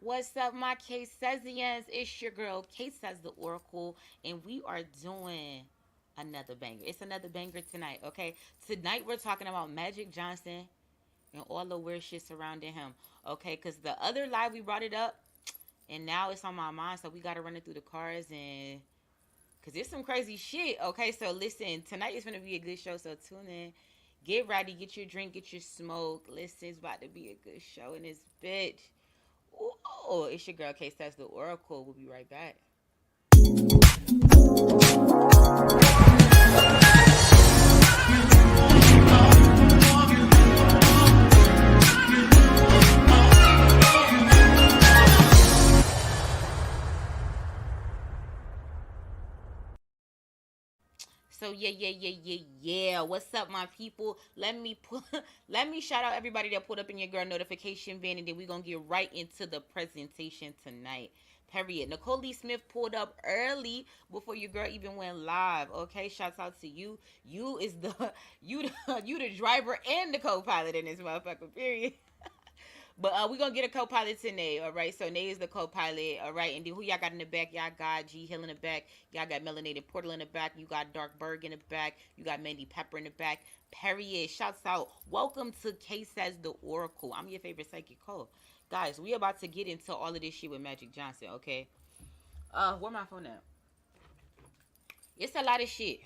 What's up, my K-Sazians? It's your girl, K-Saz the Oracle, and we are doing another banger. It's another banger tonight, okay? Tonight we're talking about Magic Johnson and all the weird shit surrounding him, okay? Because the other live we brought it up, and now it's on my mind, so we got to run it through the cars and because there's some crazy shit, okay? So listen, tonight is going to be a good show, so tune in. Get ready, get your drink, get your smoke. Listen, it's about to be a good show in this bitch. Oh, it's your girl K Stats the Oracle. We'll be right back. So yeah. What's up, my people? Let me shout out everybody that put up in your girl notification van, and then we gonna get right into the presentation tonight. Period. Nicole Lee Smith pulled up early before your girl even went live. Okay, shouts out to you. You is the you the driver and the co-pilot in this motherfucker. Period. But we're gonna get a co-pilot today, all right? So Nay is the co-pilot, all right? And then who y'all got in the back? Y'all got G Hill in the back. Y'all got Melanated Portal in the back. You got Dark Berg in the back. You got Mandy Pepper in the back. Period. Shouts out. Welcome to K Says the Oracle. I'm your favorite psychic Cole. Guys, we about to get into all of this shit with Magic Johnson, okay? Where my phone at? It's a lot of shit.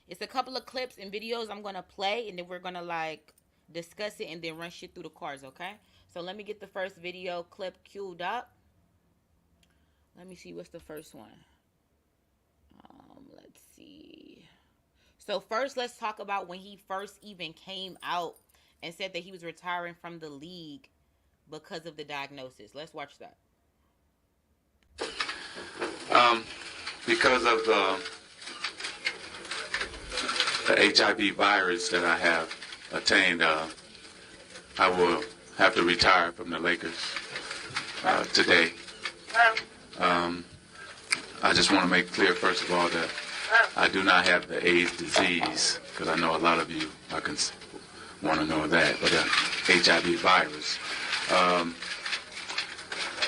It's a couple of clips and videos I'm gonna play, and then we're gonna like discuss it and then run shit through the cars, okay? So let me get the first video clip queued up. Let me see what's the first one. Let's see. So first, let's talk about when he first even came out and said that he was retiring from the league because of the diagnosis. Let's watch that. Um, because of the HIV virus that I have attained, I will have to retire from the Lakers today. I just want to make clear, first of all, that I do not have the AIDS disease, because I know a lot of you want to know that, but HIV virus.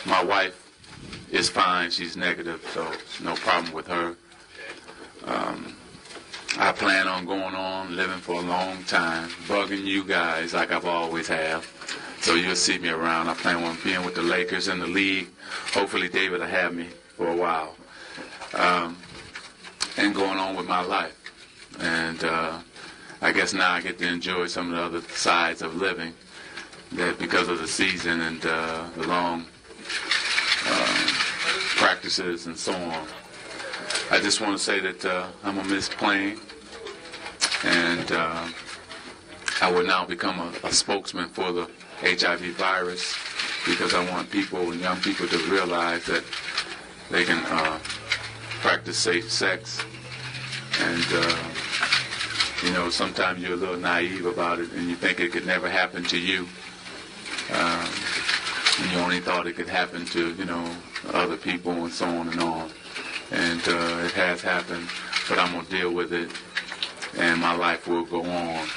My wife is fine. She's negative, so no problem with her. I plan on going on, living for a long time, bugging you guys like I've always have. So you'll see me around. I plan on being with the Lakers in the league. Hopefully David will have me for a while. And going on with my life. And I guess now I get to enjoy some of the other sides of living that because of the season and the long practices and so on. I just want to say that I'm going to miss playing, and I will now become a spokesman for the HIV virus because I want people and young people to realize that they can practice safe sex. And, you know, sometimes you're a little naive about it and you think it could never happen to you. And you only thought it could happen to, you know, other people and so on and on. And it has happened, but I'm going to deal with it, and my life will go on.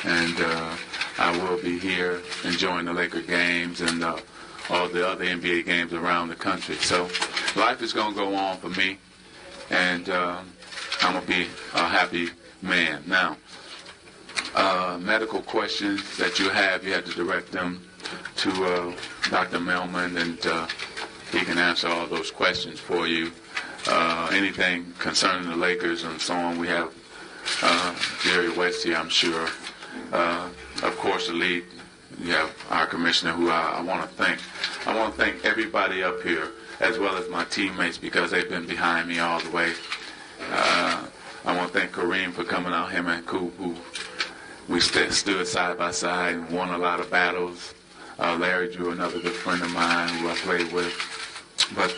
And I will be here enjoying the Laker games and all the other NBA games around the country. So life is going to go on for me, and I'm going to be a happy man. Now, medical questions that you have to direct them to Dr. Melman, and he can answer all those questions for you. Anything concerning the Lakers and so on, we have Jerry West here, I'm sure. Of course, the league, you have our commissioner, who I want to thank. I want to thank everybody up here, as well as my teammates, because they've been behind me all the way. I want to thank Kareem for coming out, him and Coop, who we stood side by side and won a lot of battles. Larry Drew, another good friend of mine who I played with. But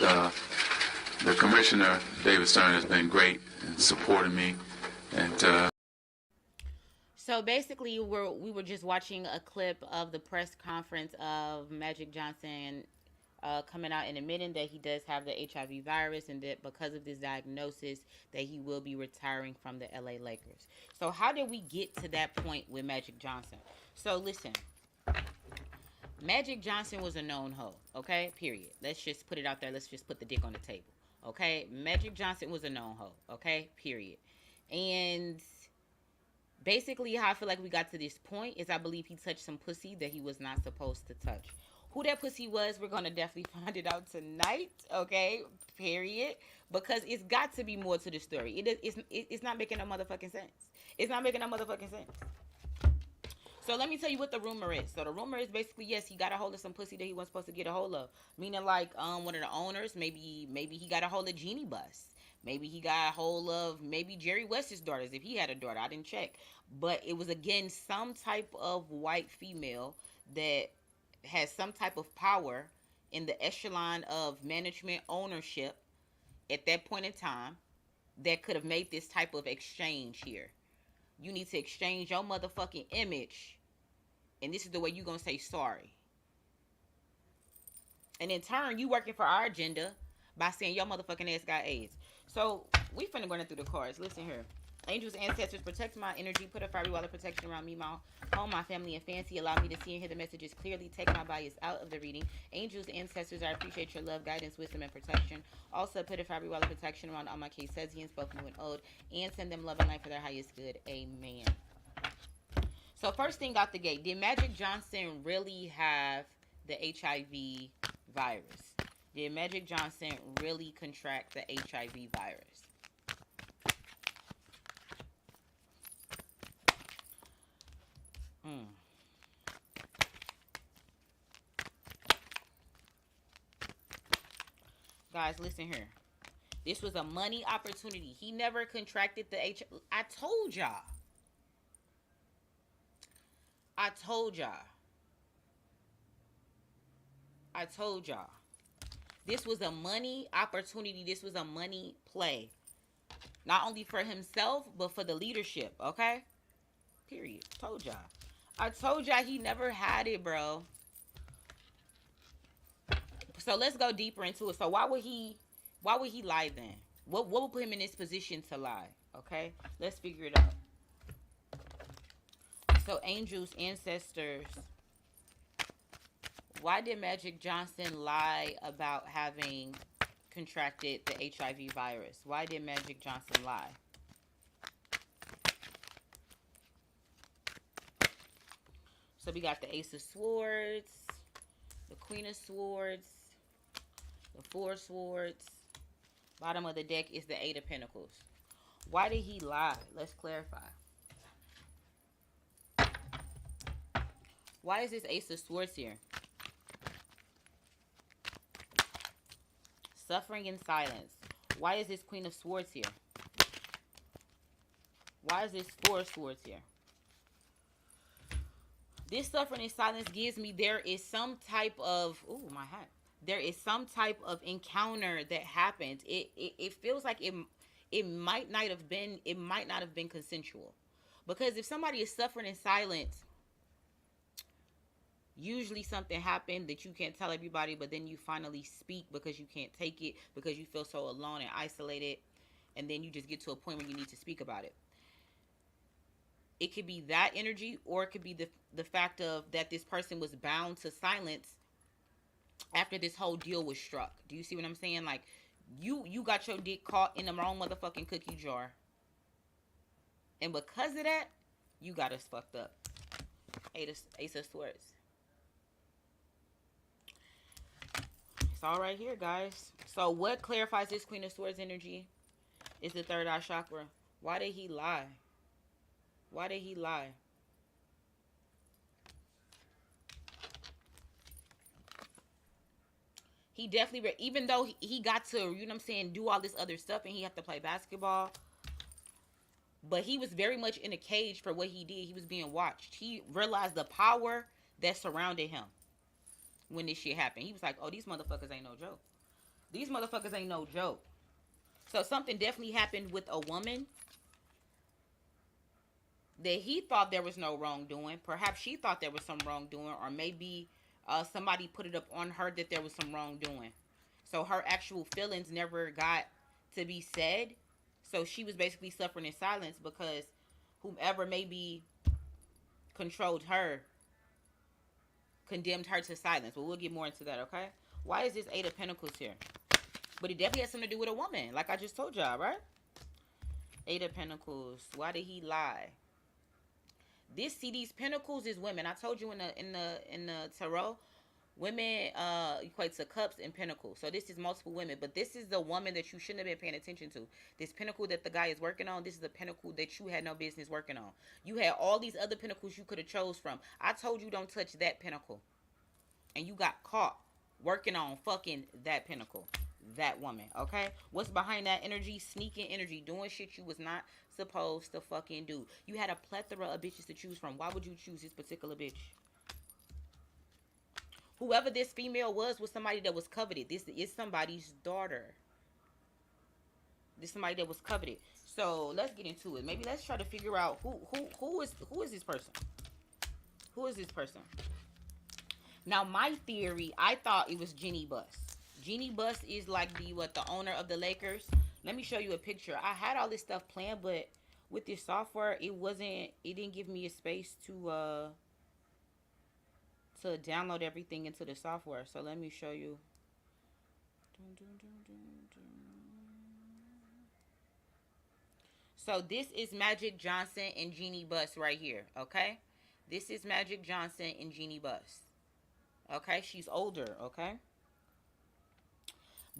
the commissioner, David Stern, has been great in supporting me. And so basically, we were just watching a clip of the press conference of Magic Johnson coming out and admitting that he does have the HIV virus, and that because of this diagnosis that he will be retiring from the LA Lakers. So how did we get to that point with Magic Johnson? So listen, Magic Johnson was a known hoe, okay? Period. Let's just put it out there. Let's just put the dick on the table, okay? Magic Johnson was a known hoe, okay? Period. And basically, how I feel like we got to this point is I believe he touched some pussy that he was not supposed to touch. Who that pussy was, we're going to definitely find it out tonight, okay? Period. Because it's got to be more to the story. It's not making no motherfucking sense. It's not making no motherfucking sense. So let me tell you what the rumor is. So the rumor is basically, yes, he got a hold of some pussy that he wasn't supposed to get a hold of. Meaning like one of the owners, maybe he got a hold of Jeanie Buss. Maybe he got a hold of maybe Jerry West's daughters if he had a daughter. I didn't check. But it was again some type of white female that has some type of power in the echelon of management ownership at that point in time that could have made this type of exchange here. You need to exchange your motherfucking image, and this is the way you gonna say sorry. And in turn, you working for our agenda by saying your motherfucking ass got AIDS. So we finna go through the cards. Listen here. Angels, ancestors, protect my energy. Put a fiery wall of protection around me, my home, my family, and fancy. Allow me to see and hear the messages clearly. Take my bias out of the reading. Angels, ancestors, I appreciate your love, guidance, wisdom, and protection. Also, put a fiery wall of protection around all my case Cesians, both new and old, and send them love and light for their highest good. Amen. So first thing out the gate, did Magic Johnson really have the HIV virus? Did Magic Johnson really contract the HIV virus? Mm. Guys, listen here. This was a money opportunity. He never contracted the HIV. I told y'all. I told y'all. I told y'all. This was a money opportunity. This was a money play. Not only for himself, but for the leadership, okay? Period. Told y'all. I told y'all he never had it, bro. So let's go deeper into it. So why would he lie then? What would put him in this position to lie? Okay? Let's figure it out. So angels, ancestors, why did Magic Johnson lie about having contracted the HIV virus? Why did Magic Johnson lie? So we got the Ace of Swords, the Queen of Swords, the Four of Swords. Bottom of the deck is the Eight of Pentacles. Why did he lie? Let's clarify. Why is this Ace of Swords here? Suffering in silence. Why is this Queen of Swords here? Why is this Four of Swords here? This suffering in silence gives me there is some type of, ooh, my hat. There is some type of encounter that happened. It feels like it might not have been consensual. Because if somebody is suffering in silence, usually something happened that you can't tell everybody, but then you finally speak because you can't take it, because you feel so alone and isolated, and then you just get to a point where you need to speak about it. It could be that energy, or it could be the fact of that this person was bound to silence after this whole deal was struck. Do you see what I'm saying? Like, you got your dick caught in the wrong motherfucking cookie jar, and because of that, you got us fucked up. Ace of Swords. It's all right here, guys. So what clarifies this Queen of Swords energy is the third eye chakra. Why did he lie? Why did he lie? He definitely, even though he got to, you know what I'm saying, do all this other stuff, and he had to play basketball, but he was very much in a cage for what he did. He was being watched. He realized the power that surrounded him when this shit happened. He was like, oh, these motherfuckers ain't no joke. These motherfuckers ain't no joke. So something definitely happened with a woman that he thought there was no wrongdoing. Perhaps she thought there was some wrongdoing, or maybe somebody put it up on her that there was some wrongdoing. So her actual feelings never got to be said. So she was basically suffering in silence because whomever maybe controlled her condemned her to silence. But we'll get more into that, okay? Why is this Eight of Pentacles here? But it definitely has something to do with a woman, like I just told y'all, right? Eight of Pentacles. Why did he lie? These pentacles is women. I told you in the tarot, women equate to cups and pentacles. So this is multiple women, but this is the woman that you shouldn't have been paying attention to. This pentacle that the guy is working on, this is the pentacle that you had no business working on. You had all these other pentacles you could have chose from. I told you don't touch that pentacle, and you got caught working on fucking that pentacle, that woman. Okay, what's behind that energy? Sneaking energy, doing shit you was not supposed to fucking do. You had a plethora of bitches to choose from. Why would you choose this particular bitch? Whoever this female was somebody that was coveted. This is somebody's daughter. This is somebody that was coveted. So let's get into it. Maybe let's try to figure out who is this person. Who is this person? Now my theory, I thought it was Jeanie Buss. Jeanie Buss is like the owner of the Lakers. Let me show you a picture. I had all this stuff planned, but with this software, it didn't give me a space to download everything into the software. So let me show you. So this is Magic Johnson and Jeanie Buss right here, okay? This is Magic Johnson and Jeanie Buss. Okay, she's older, okay?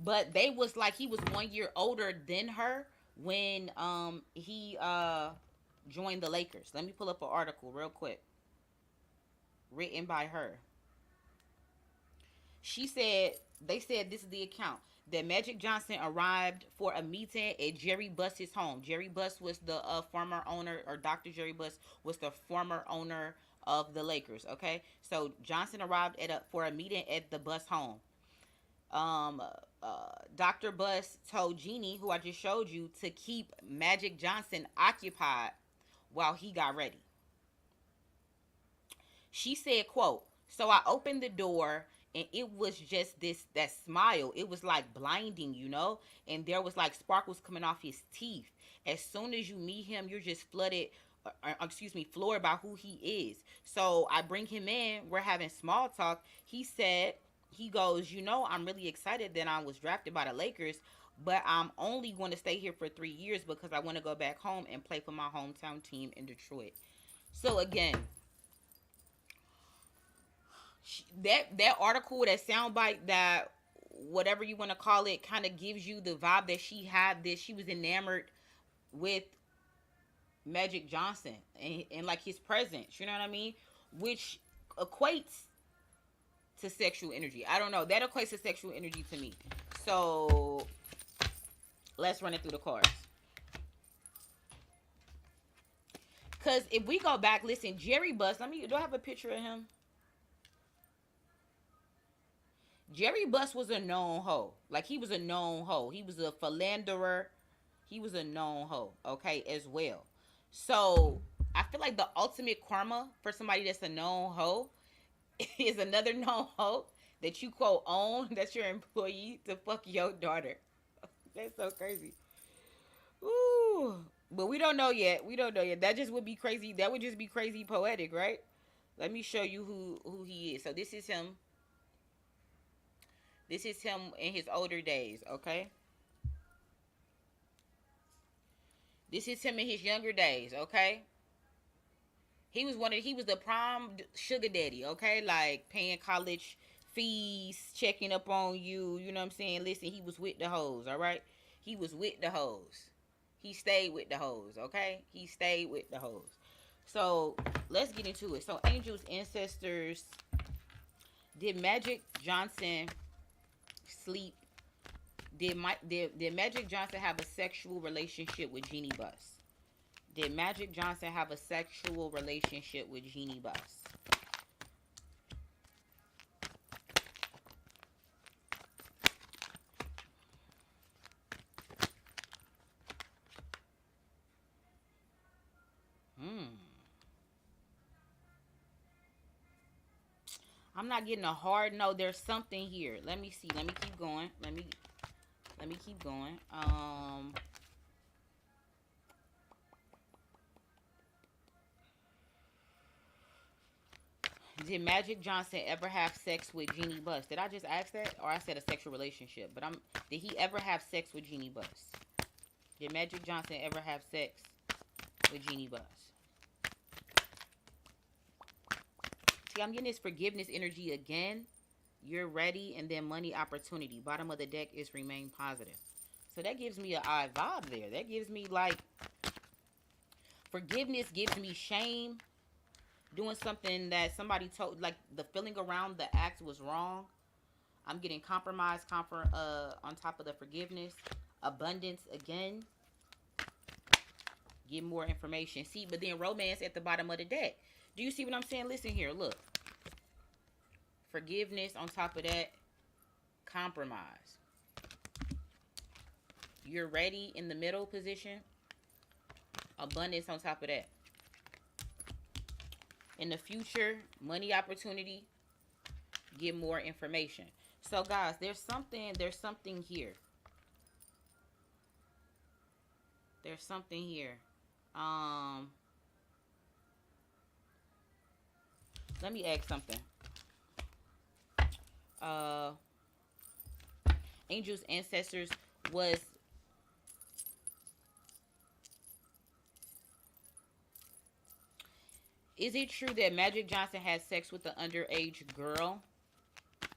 But they was like, he was 1 year older than her when he joined the Lakers. Let me pull up an article real quick. Written by her. They said this is the account, that Magic Johnson arrived for a meeting at Jerry Buss's home. Jerry Buss was the former owner, or Dr. Jerry Buss was the former owner of the Lakers, okay? So Johnson arrived for a meeting at the Buss home. Dr. Buss told Jeanie, who I just showed you, to keep Magic Johnson occupied while he got ready. She said, quote, "So I opened the door and it was just that smile. It was like blinding, you know? And there was like sparkles coming off his teeth. As soon as you meet him, you're just floored by who he is. So I bring him in. We're having small talk. He goes, you know, I'm really excited that I was drafted by the Lakers, but I'm only going to stay here for 3 years because I want to go back home and play for my hometown team in Detroit." So again, that article, that soundbite, that whatever you want to call it, kind of gives you the vibe that she had, that she was enamored with Magic Johnson and like his presence, you know what I mean? Which equates to sexual energy. I don't know. That equates to sexual energy to me. So let's run it through the cards. Because if we go back, listen, Jerry Buss, do I have a picture of him? Jerry Buss was a known hoe. Like, he was a known hoe. He was a philanderer. He was a known hoe, okay, as well. So I feel like the ultimate karma for somebody that's a known hoe is another known hoe that you quote own, that's your employee, to fuck your daughter. That's so crazy. Ooh. But we don't know yet. That just would be crazy. That would just be crazy poetic, right? Let me show you who he is. So this is him. This is him in his older days, okay? This is him in his younger days, okay? He was the prime sugar daddy, okay? Like paying college fees, checking up on you, you know what I'm saying? Listen, he was with the hoes, all right? He was with the hoes. He stayed with the hoes, okay? He stayed with the hoes. So let's get into it. So angels, ancestors, did Magic Johnson sleep? Did Magic Johnson have a sexual relationship with Jeanie Buss? Did Magic Johnson have a sexual relationship with Jeanie Buss? I'm not getting a hard no. There's something here. Let me see. Let me keep going. Let me keep going. Did Magic Johnson ever have sex with Jeanie Buss? Did I just ask that? Or I said a sexual relationship. But did he ever have sex with Jeanie Buss? Did Magic Johnson ever have sex with Jeanie Buss? See, I'm getting this forgiveness energy again. You're ready, and then money opportunity. Bottom of the deck is remain positive. So that gives me an odd vibe there. That gives me like forgiveness gives me shame. Doing something that somebody told, like the feeling around the act was wrong. I'm getting compromise, on top of the forgiveness. Abundance again. Get more information. See, but then romance at the bottom of the deck. Do you see what I'm saying? Listen here, look. Forgiveness on top of that. Compromise. You're ready in the middle position. Abundance on top of that. In the future, money opportunity. Get more information. So guys, there's something here. There's something here. Let me ask something. Angels, ancestors, is it true that Magic Johnson had sex with an underage girl?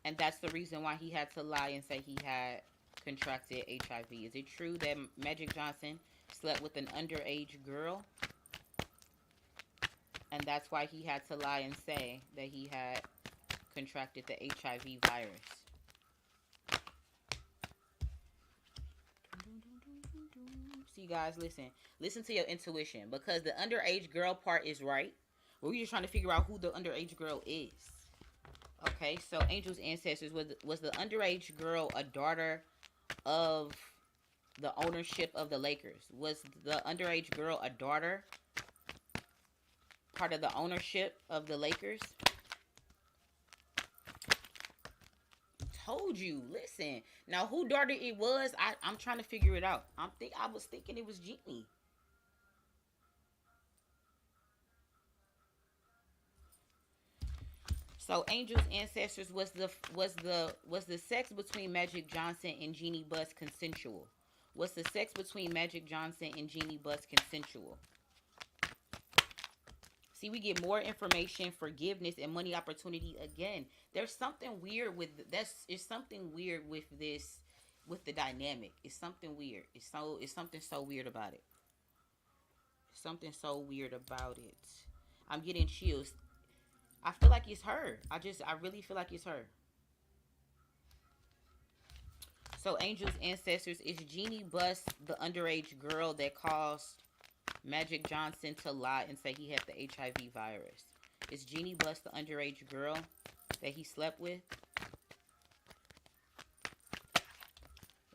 And that's the reason why he had to lie and say he had contracted HIV. Is it true that Magic Johnson slept with an underage girl? And that's why he had to lie and say that he had contracted the HIV virus. See, guys, listen. Listen to your intuition. Because the underage girl part is right. We're just trying to figure out who the underage girl is. Okay, so angels, ancestors, was the underage girl a daughter of the ownership of the Lakers? Was the underage girl a daughter, part of the ownership of the Lakers? Told you. Listen. Now, who daughter it was, I'm trying to figure it out. I was thinking it was Jeanie. So angels, ancestors, was the sex between Magic Johnson and Jeanie Buss consensual? Was the sex between Magic Johnson and Jeanie Buss consensual? See, we get more information, forgiveness, and money opportunity again. There's something weird with it's something weird with this, with the dynamic. It's something weird. It's something so weird about it. Something so weird about it. I'm getting chills. I feel like it's her. I really feel like it's her. So, angels, ancestors, is Jeanie Buss the underage girl that caused Magic Johnson to lie and say he had the HIV virus? Is Jeanie Buss the underage girl that he slept with?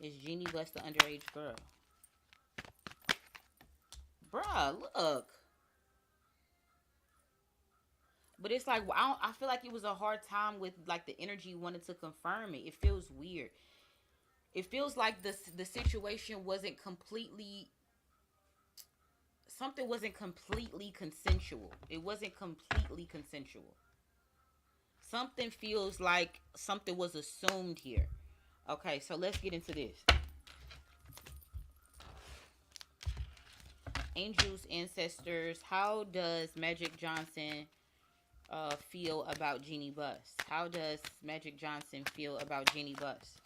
Is Jeanie Buss the underage girl? Bruh, look. But it's like, I feel like it was a hard time with like the energy wanted to confirm it. It feels weird. It feels like the situation wasn't completely, something wasn't completely consensual. It wasn't completely consensual. Something feels like something was assumed here. Okay, so let's get into this. Angels, ancestors, how does Magic Johnson feel about Jeanie Buss? How does Magic Johnson feel about Jeanie Buss?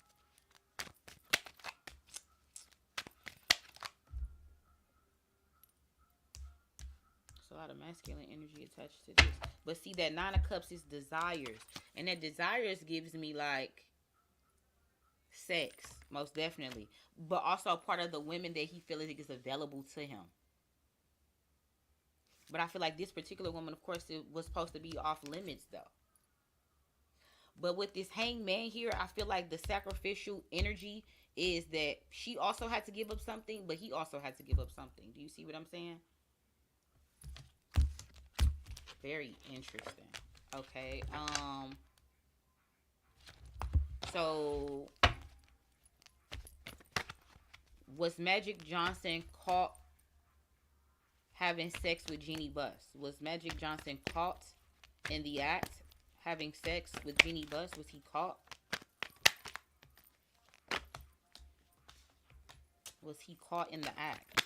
There's a lot of masculine energy attached to this. But see, that Nine of Cups is desires. And that desires gives me like sex, most definitely. But also part of the women that he feels like is available to him. But I feel like this particular woman, of course, it was supposed to be off limits, though. But with this hangman here, I feel like the sacrificial energy is that she also had to give up something, but he also had to give up something. Do you see what I'm saying? Very interesting. Okay. So, was Magic Johnson caught having sex with Jeanie Buss? Was Magic Johnson caught in the act having sex with Jeanie Buss? Was he caught? Was he caught in the act?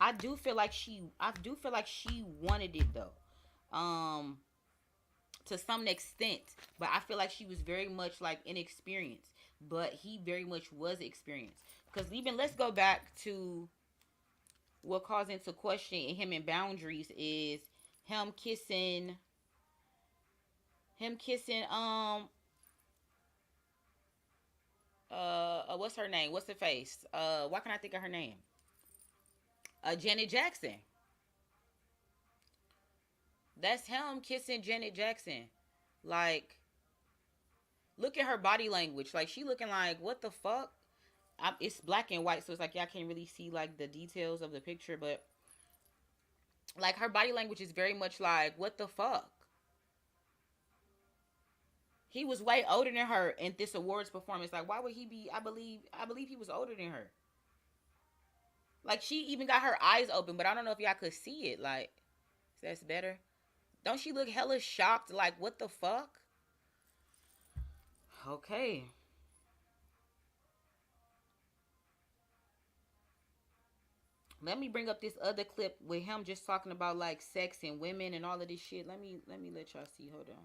I do feel like she wanted it though. To some extent, but I feel like she was very much like inexperienced, but he very much was experienced. Because even let's go back to what calls into question in him and boundaries is him kissing what's her name? What's her face? Why can't I think of her name? Janet Jackson. That's him kissing Janet Jackson. Like, look at her body language. Like, she looking like, what the fuck? It's black and white, so it's like y'all can't really see like the details of the picture, but like her body language is very much like, what the fuck? He was way older than her in this awards performance. Like, why would he be? I believe he was older than her. Like, she even got her eyes open, but I don't know if y'all could see it. Like, that's better. Don't she look hella shocked? Like, what the fuck? Okay. Let me bring up this other clip with him just talking about like sex and women and all of this shit. Let me let y'all see. Hold on.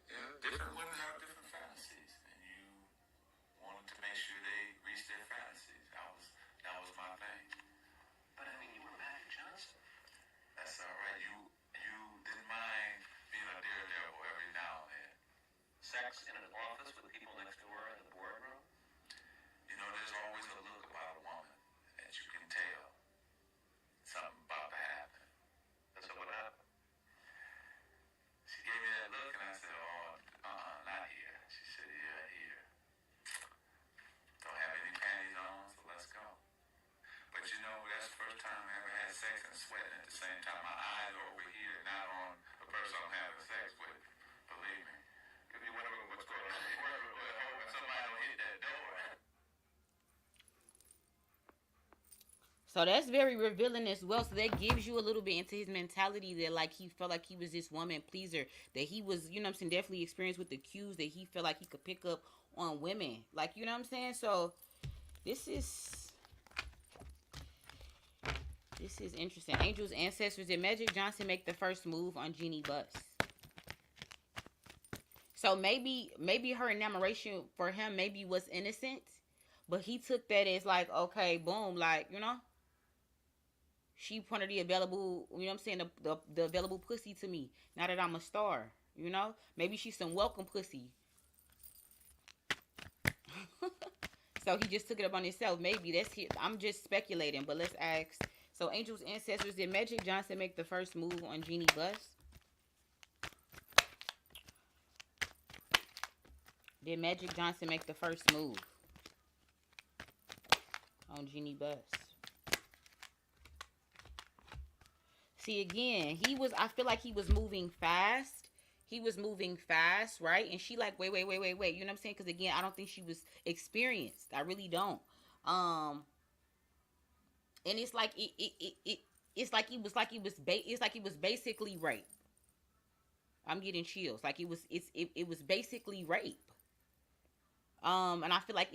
Yeah, different women have different fantasies, and you wanted to make sure they reach their fantasies. That was my thing. But I mean, you were Magic Johnson. That's all right. You didn't mind being a daredevil every now and then. Sex in an office with people next to her in the boardroom. You know, there's always a look about a woman that you can tell something about to happen. So what happened? She gave me that look, and I said, "Oh, not here." She said, "Yeah, here. Don't have any panties on, so let's go." But you know, that's the first time I ever had sex and sweating at the same time. My eyes are over here, not on the person I'm having sex with. Believe me. If you wonder what's going on, hoping somebody don't hit that door. So that's very revealing as well. So that gives you a little bit into his mentality that like he felt like he was this woman pleaser. That he was, you know what I'm saying, definitely experienced with the cues that he felt like he could pick up on women. Like, you know what I'm saying? So this is interesting. Angel's ancestors. Did Magic Johnson make the first move on Jeanie Buss? So maybe her enamoration for him maybe was innocent, but he took that as like, okay, boom, like, you know, she pointed the available, you know what I'm saying, the available pussy to me. Now that I'm a star, you know, maybe she's some welcome pussy. So he just took it up on himself. Maybe that's it. I'm just speculating, but let's ask. So Angel's ancestors, did Magic Johnson make the first move on Jeanie Buss? Did Magic Johnson make the first move on Jeanie Buss? See, again, I feel like he was moving fast. He was moving fast, right? And she like, wait. You know what I'm saying? Because again, I don't think she was experienced. I really don't. And it's like it's like it was basically rape. I'm getting chills. Like it was basically rape. And I feel like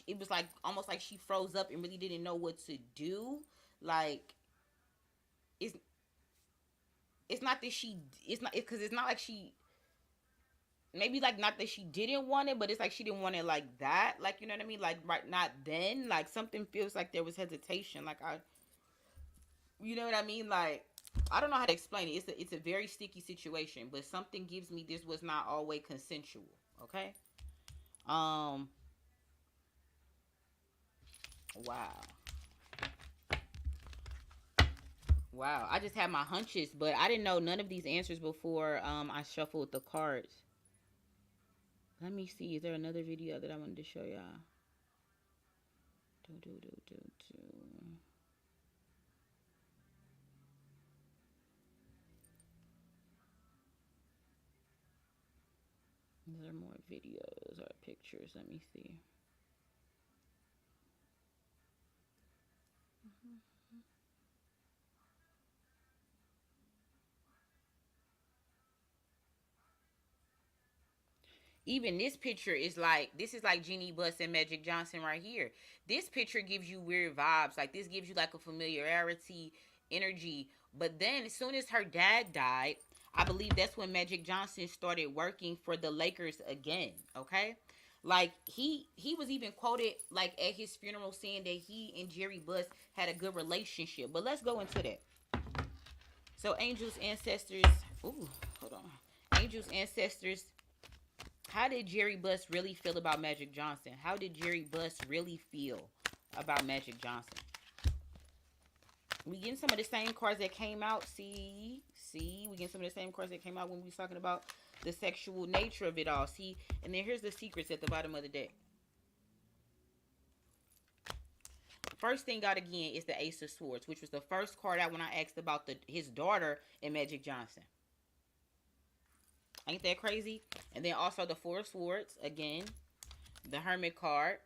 it was like almost like she froze up and really didn't know what to do. Like it's not that it's not like she, maybe like not that she didn't want it, but it's like she didn't want it like that. Like, you know what I mean? Like right, not then. Like something feels like there was hesitation. Like you know what I mean? Like I don't know how to explain it. It's a very sticky situation, but something gives me this was not always consensual. Okay. Wow. Wow. I just had my hunches, but I didn't know none of these answers before I shuffled the cards. Let me see. Is there another video that I wanted to show y'all? Do, do, do, do. There are more videos or pictures. Let me see. Even this picture is like, this is like Jeanie Buss and Magic Johnson right here. This picture gives you weird vibes. Like, this gives you like a familiarity energy. But then as soon as her dad died, I believe that's when Magic Johnson started working for the Lakers again. Okay. Like, he was even quoted like at his funeral saying that he and Jerry Buss had a good relationship. But let's go into that. So angels, ancestors. Ooh, hold on. Angels, ancestors. How did Jerry Buss really feel about Magic Johnson? How did Jerry Buss really feel about Magic Johnson? We getting some of the same cards that came out. See, we getting some of the same cards that came out when we was talking about the sexual nature of it all. See, and then here's the secrets at the bottom of the deck. First thing out again is the Ace of Swords, which was the first card out when I asked about his daughter and Magic Johnson. Ain't that crazy? And then also the Four of Swords again, the Hermit card,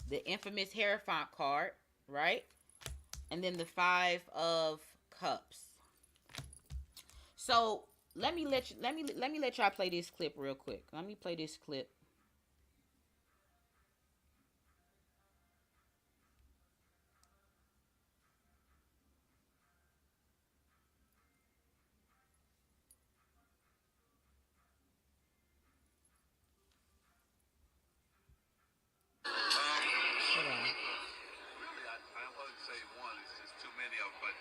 the infamous Hierophant card, right? And then the Five of Cups. So let me let y'all play this clip real quick. Let me play this clip. Hold on. Really, I wouldn't say one. It's just too many of them. But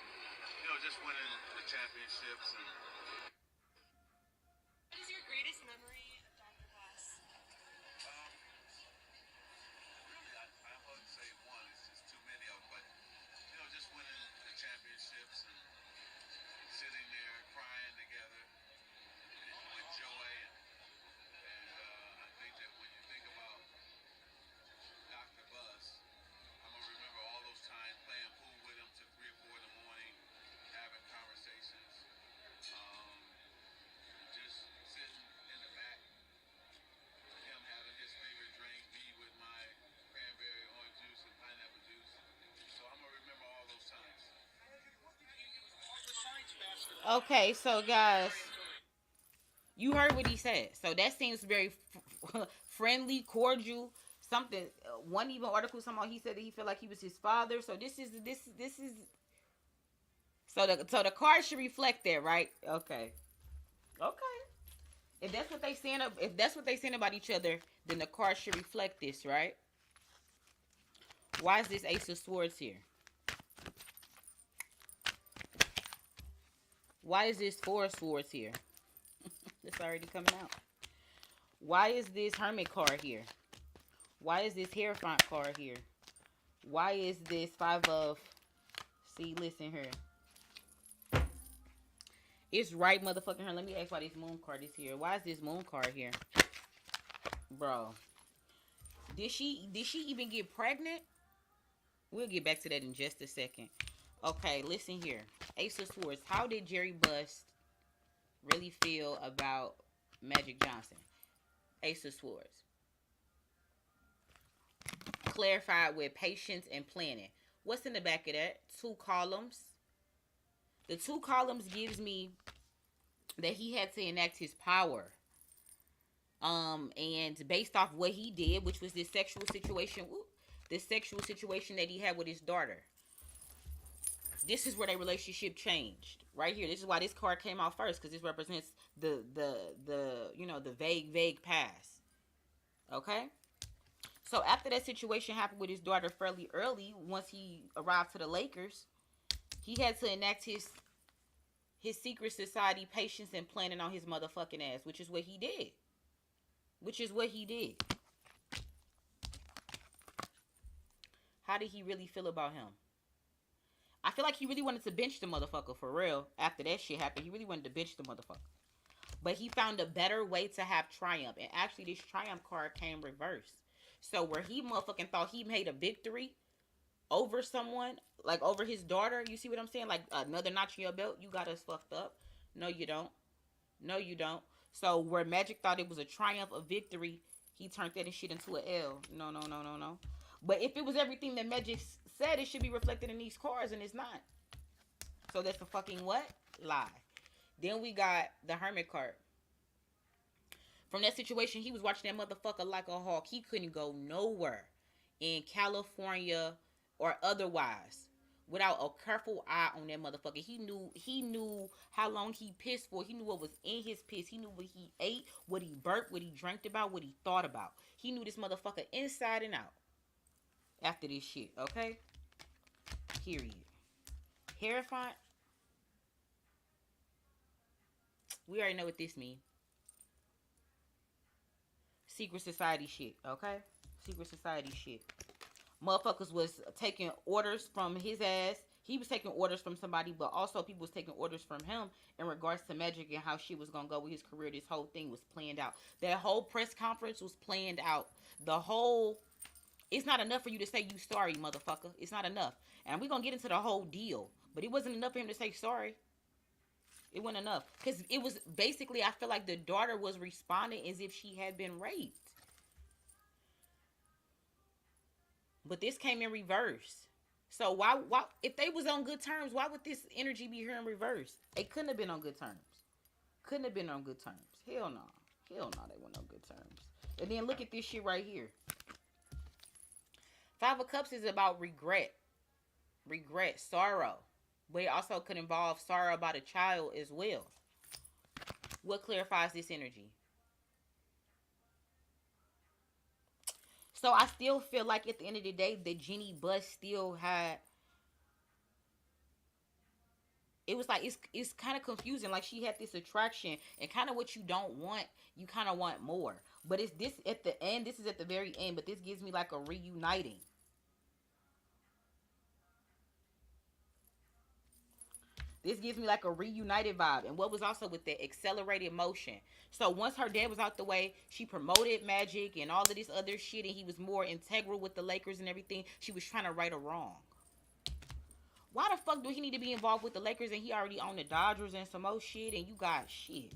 just winning the championships and. What is your greatest memory of Dr. Buss? Really, I wouldn't say one. It's just too many of them. But just winning the championships and sitting there crying together with joy and I think that when you think about Dr. Buss, I'm gonna remember all those times playing pool with him till 3 or 4 in the morning, having conversations, just sitting in the back, him having his favorite drink, me with my cranberry orange juice and pineapple juice. So I'm gonna remember all those times. Okay, so guys, you heard what he said. So that seems very friendly, cordial. Something. One even article somehow he said that he felt like he was his father. So this is. So the card should reflect that, right? Okay. Okay. If that's what they saying about each other, then the card should reflect this, right? Why is this Ace of Swords here? Why is this Four of Swords here? It's already coming out. Why is this Hermit card here? Why is this Hierophant card here? Why is this Five of... See, listen here. It's right motherfucking here. Let me ask why this Moon card is here. Why is this Moon card here? Bro. Did she even get pregnant? We'll get back to that in just a second. Okay, listen here. Ace of Swords. How did Jerry Buss really feel about Magic Johnson? Ace of Swords. Clarified with patience and planning. What's in the back of that? 2 columns. The 2 columns gives me that he had to enact his power. And based off what he did, which was this sexual situation, that he had with his daughter. This is where their relationship changed. Right here. This is why this card came out first, because this represents the vague past. Okay? So after that situation happened with his daughter fairly early, once he arrived to the Lakers, he had to enact his secret society patience and planning on his motherfucking ass, which is what he did. How did he really feel about him? I feel like he really wanted to bench the motherfucker for real. After that shit happened, he really wanted to bench the motherfucker. But he found a better way to have triumph. And actually, this triumph card came reversed. So where he motherfucking thought he made a victory over someone, like over his daughter, you see what I'm saying? Like another notch in your belt, you got us fucked up. No, you don't. No, you don't. So where Magic thought it was a triumph, a victory, he turned that and shit into a L. No, no, no, no, no. But if it was everything that Magic said, it should be reflected in these cards, and it's not. So that's a fucking what? Lie. Then we got the Hermit card. From that situation, he was watching that motherfucker like a hawk. He couldn't go nowhere in California or otherwise without a careful eye on that motherfucker. He knew how long he pissed for. He knew what was in his piss. He knew what he ate, what he burped, what he drank about, what he thought about. He knew this motherfucker inside and out after this shit, okay? Period. Hierophant. We already know what this means. Secret society shit, okay? Secret society shit. Motherfuckers was taking orders from his ass. He was taking orders from somebody, but also people was taking orders from him in regards to Magic and how shit was gonna go with his career. This whole thing was planned out. That whole press conference was planned out. The whole... It's not enough for you to say you sorry, motherfucker. It's not enough. And we're gonna get into the whole deal. But it wasn't enough for him to say sorry. It wasn't enough. Because it was basically, I feel like the daughter was responding as if she had been raped. But this came in reverse. So why if they was on good terms, why would this energy be here in reverse? It couldn't have been on good terms. Couldn't have been on good terms. Hell no. Hell no, they weren't on good terms. And then look at this shit right here. Five of Cups is about regret. Regret, sorrow. But it also could involve sorrow about a child as well. What clarifies this energy? So I still feel like at the end of the day, the Jeanie Buss still had... It was like, it's kind of confusing. Like she had this attraction and kind of what you don't want, you kind of want more. But it's this at the end. This is at the very end. But this gives me like a reuniting. This gives me like a reunited vibe. And what was also with the accelerated motion. So once her dad was out the way, she promoted Magic and all of this other shit. And he was more integral with the Lakers and everything. She was trying to right a wrong. Why the fuck do he need to be involved with the Lakers and he already owned the Dodgers and some more shit and you got shit?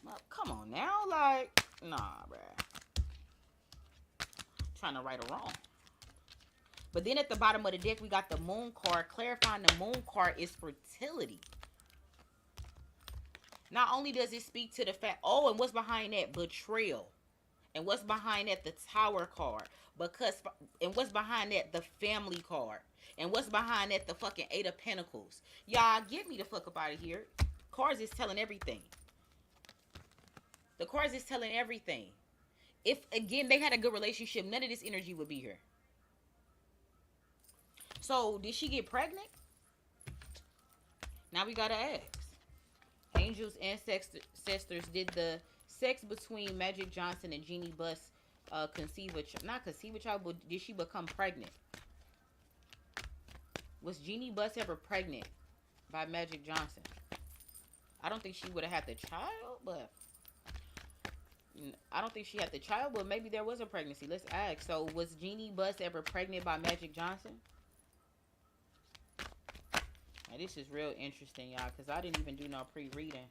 Well, come on now. Like, nah, bruh. Trying to right a wrong. But then at the bottom of the deck, we got the Moon card. Clarifying the Moon card is fertility. Not only does it speak to the fact... Oh, and what's behind that? Betrayal. And what's behind that? The Tower card. And what's behind that? The Family card. And what's behind that? The fucking Eight of Pentacles. Y'all, get me the fuck up out of here. Cards is telling everything. The cards is telling everything. If, again, they had a good relationship, none of this energy would be here. So, did she get pregnant? Now we gotta ask. Angels and ancestors, did the sex between Magic Johnson and Jeanie Buss conceive a child? Not conceive a child, but did she become pregnant? Was Jeanie Buss ever pregnant by Magic Johnson? I don't think she would have had the child, but... I don't think she had the child, but maybe there was a pregnancy. Let's ask. So, was Jeanie Buss ever pregnant by Magic Johnson? Now, this is real interesting, y'all, because I didn't even do no pre-reading.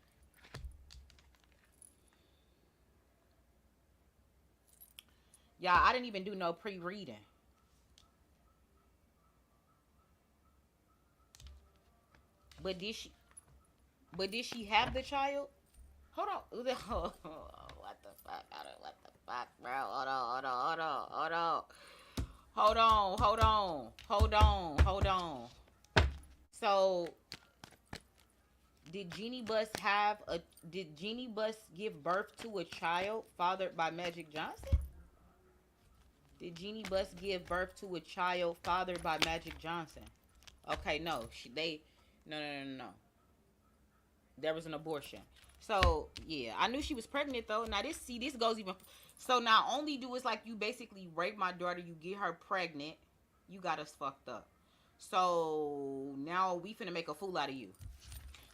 Y'all, I didn't even do no pre-reading. But did she have the child? Hold on. What the fuck? What the fuck, bro? Hold on. So, did Jeanie Buss give birth to a child fathered by Magic Johnson? Did Jeanie Buss give birth to a child fathered by Magic Johnson? Okay, no. No. There was an abortion. So, yeah. I knew she was pregnant, though. Now, this goes even... So, not only do it's like you basically rape my daughter, you get her pregnant, you got us fucked up. So, now we finna make a fool out of you.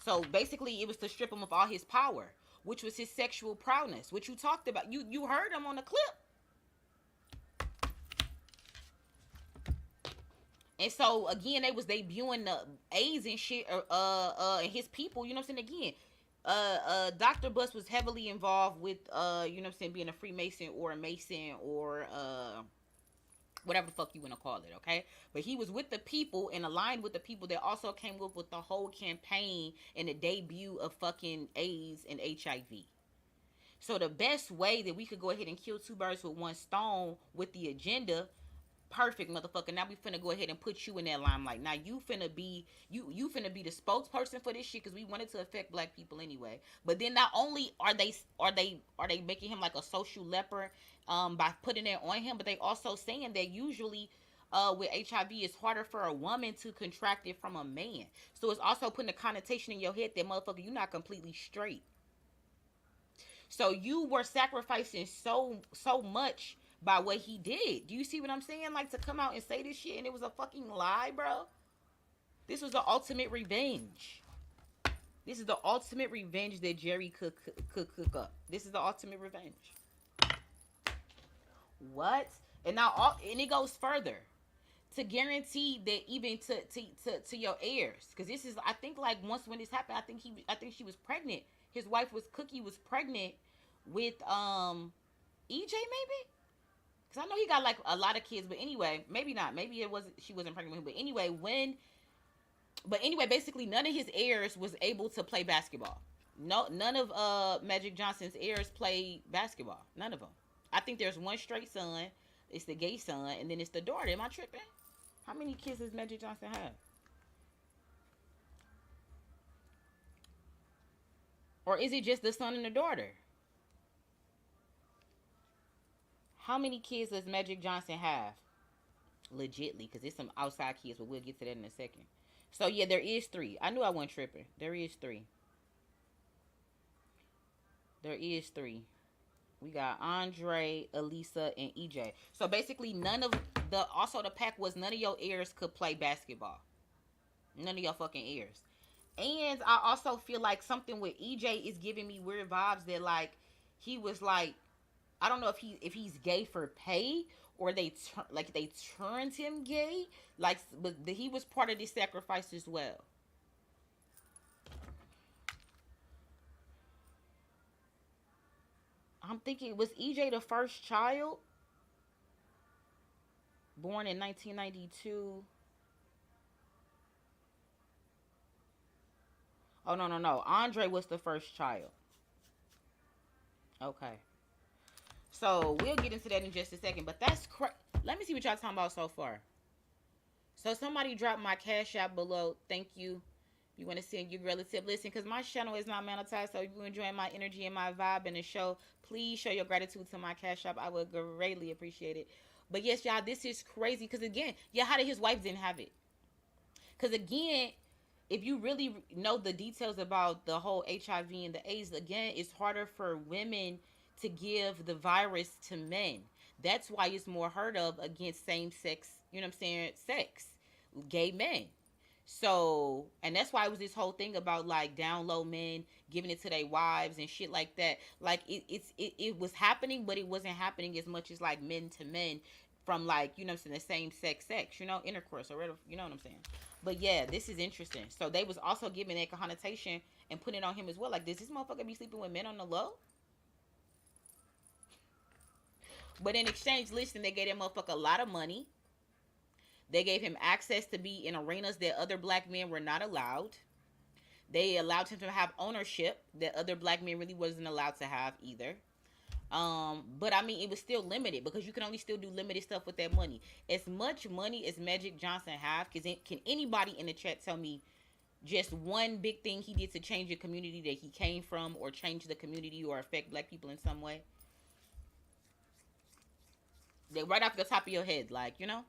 So, basically, it was to strip him of all his power, which was his sexual prowess, which you talked about. You heard him on the clip. And so again, they was debuting the A's and shit, and his people. You know what I'm saying? Again, Dr. Buss was heavily involved with, you know what I'm saying, being a Freemason or a Mason or whatever the fuck you want to call it, okay? But he was with the people and aligned with the people that also came up with the whole campaign and the debut of fucking AIDS and HIV. So the best way that we could go ahead and kill two birds with one stone with the agenda, perfect, motherfucker. Now we finna go ahead and put you in that limelight. Now you finna be you finna be the spokesperson for this shit because we wanted to affect black people anyway. But then not only are they making him like a social leper by putting it on him, but they also saying that usually with HIV it's harder for a woman to contract it from a man. So it's also putting a connotation in your head that motherfucker you're not completely straight. So you were sacrificing so much by what he did. Do you see what I'm saying? Like to come out and say this shit and it was a fucking lie, bro. This was the ultimate revenge. This is the ultimate revenge that Jerry could cook up. This is the ultimate revenge. What? And now and it goes further to guarantee that even to your heirs, because this is, I think, like once when this happened, I think she was pregnant. His wife was Cookie was pregnant with EJ maybe, because I know he got like a lot of kids, but anyway, maybe not. Maybe it wasn't. She wasn't pregnant with him, but anyway, basically, none of his heirs was able to play basketball. No, none of Magic Johnson's heirs played basketball. None of them. I think there's one straight son. It's the gay son, and then it's the daughter. Am I tripping? How many kids does Magic Johnson have? Or is it just the son and the daughter? How many kids does Magic Johnson have? Legitly, because there's some outside kids, but we'll get to that in a second. So yeah, there is three. I knew I wasn't tripping. There is three. There is three. We got Andre, Elisa, and EJ. So basically, none of the pack was none of your heirs could play basketball. None of your fucking heirs. And I also feel like something with EJ is giving me weird vibes that like he was like, I don't know if he's gay for pay or they turned him gay, like, but he was part of this sacrifice as well. I'm thinking, was EJ the first child born in 1992? Oh no. Andre was the first child. Okay. So we'll get into that in just a second. But that's let me see what y'all talking about so far. So somebody dropped my cash app below. Thank you. You want to send your relative. Listen, because my channel is not monetized. So if you're enjoying my energy and my vibe and the show, please show your gratitude to my cash app. I would greatly appreciate it. But yes, y'all, this is crazy. Because again, yeah, how did his wife didn't have it? Because again, if you really know the details about the whole HIV and the AIDS, again, it's harder for women to give the virus to men. That's why it's more heard of against same sex, you know what I'm saying, sex, gay men. So, and that's why it was this whole thing about like down low men giving it to their wives and shit like that. Like it was happening, but it wasn't happening as much as like men to men from like, you know what I'm saying, the same sex, you know, intercourse or whatever, you know what I'm saying. But yeah, this is interesting. So they was also giving that connotation and putting it on him as well. Like, does this motherfucker be sleeping with men on the low? But in exchange, listen, they gave that motherfucker a lot of money. They gave him access to be in arenas that other black men were not allowed. They allowed him to have ownership that other black men really wasn't allowed to have either. But I mean, it was still limited because you can only still do limited stuff with that money. As much money as Magic Johnson have, because can anybody in the chat tell me just one big thing he did to change the community that he came from, or change the community, or affect black people in some way? They right off the top of your head, like, you know.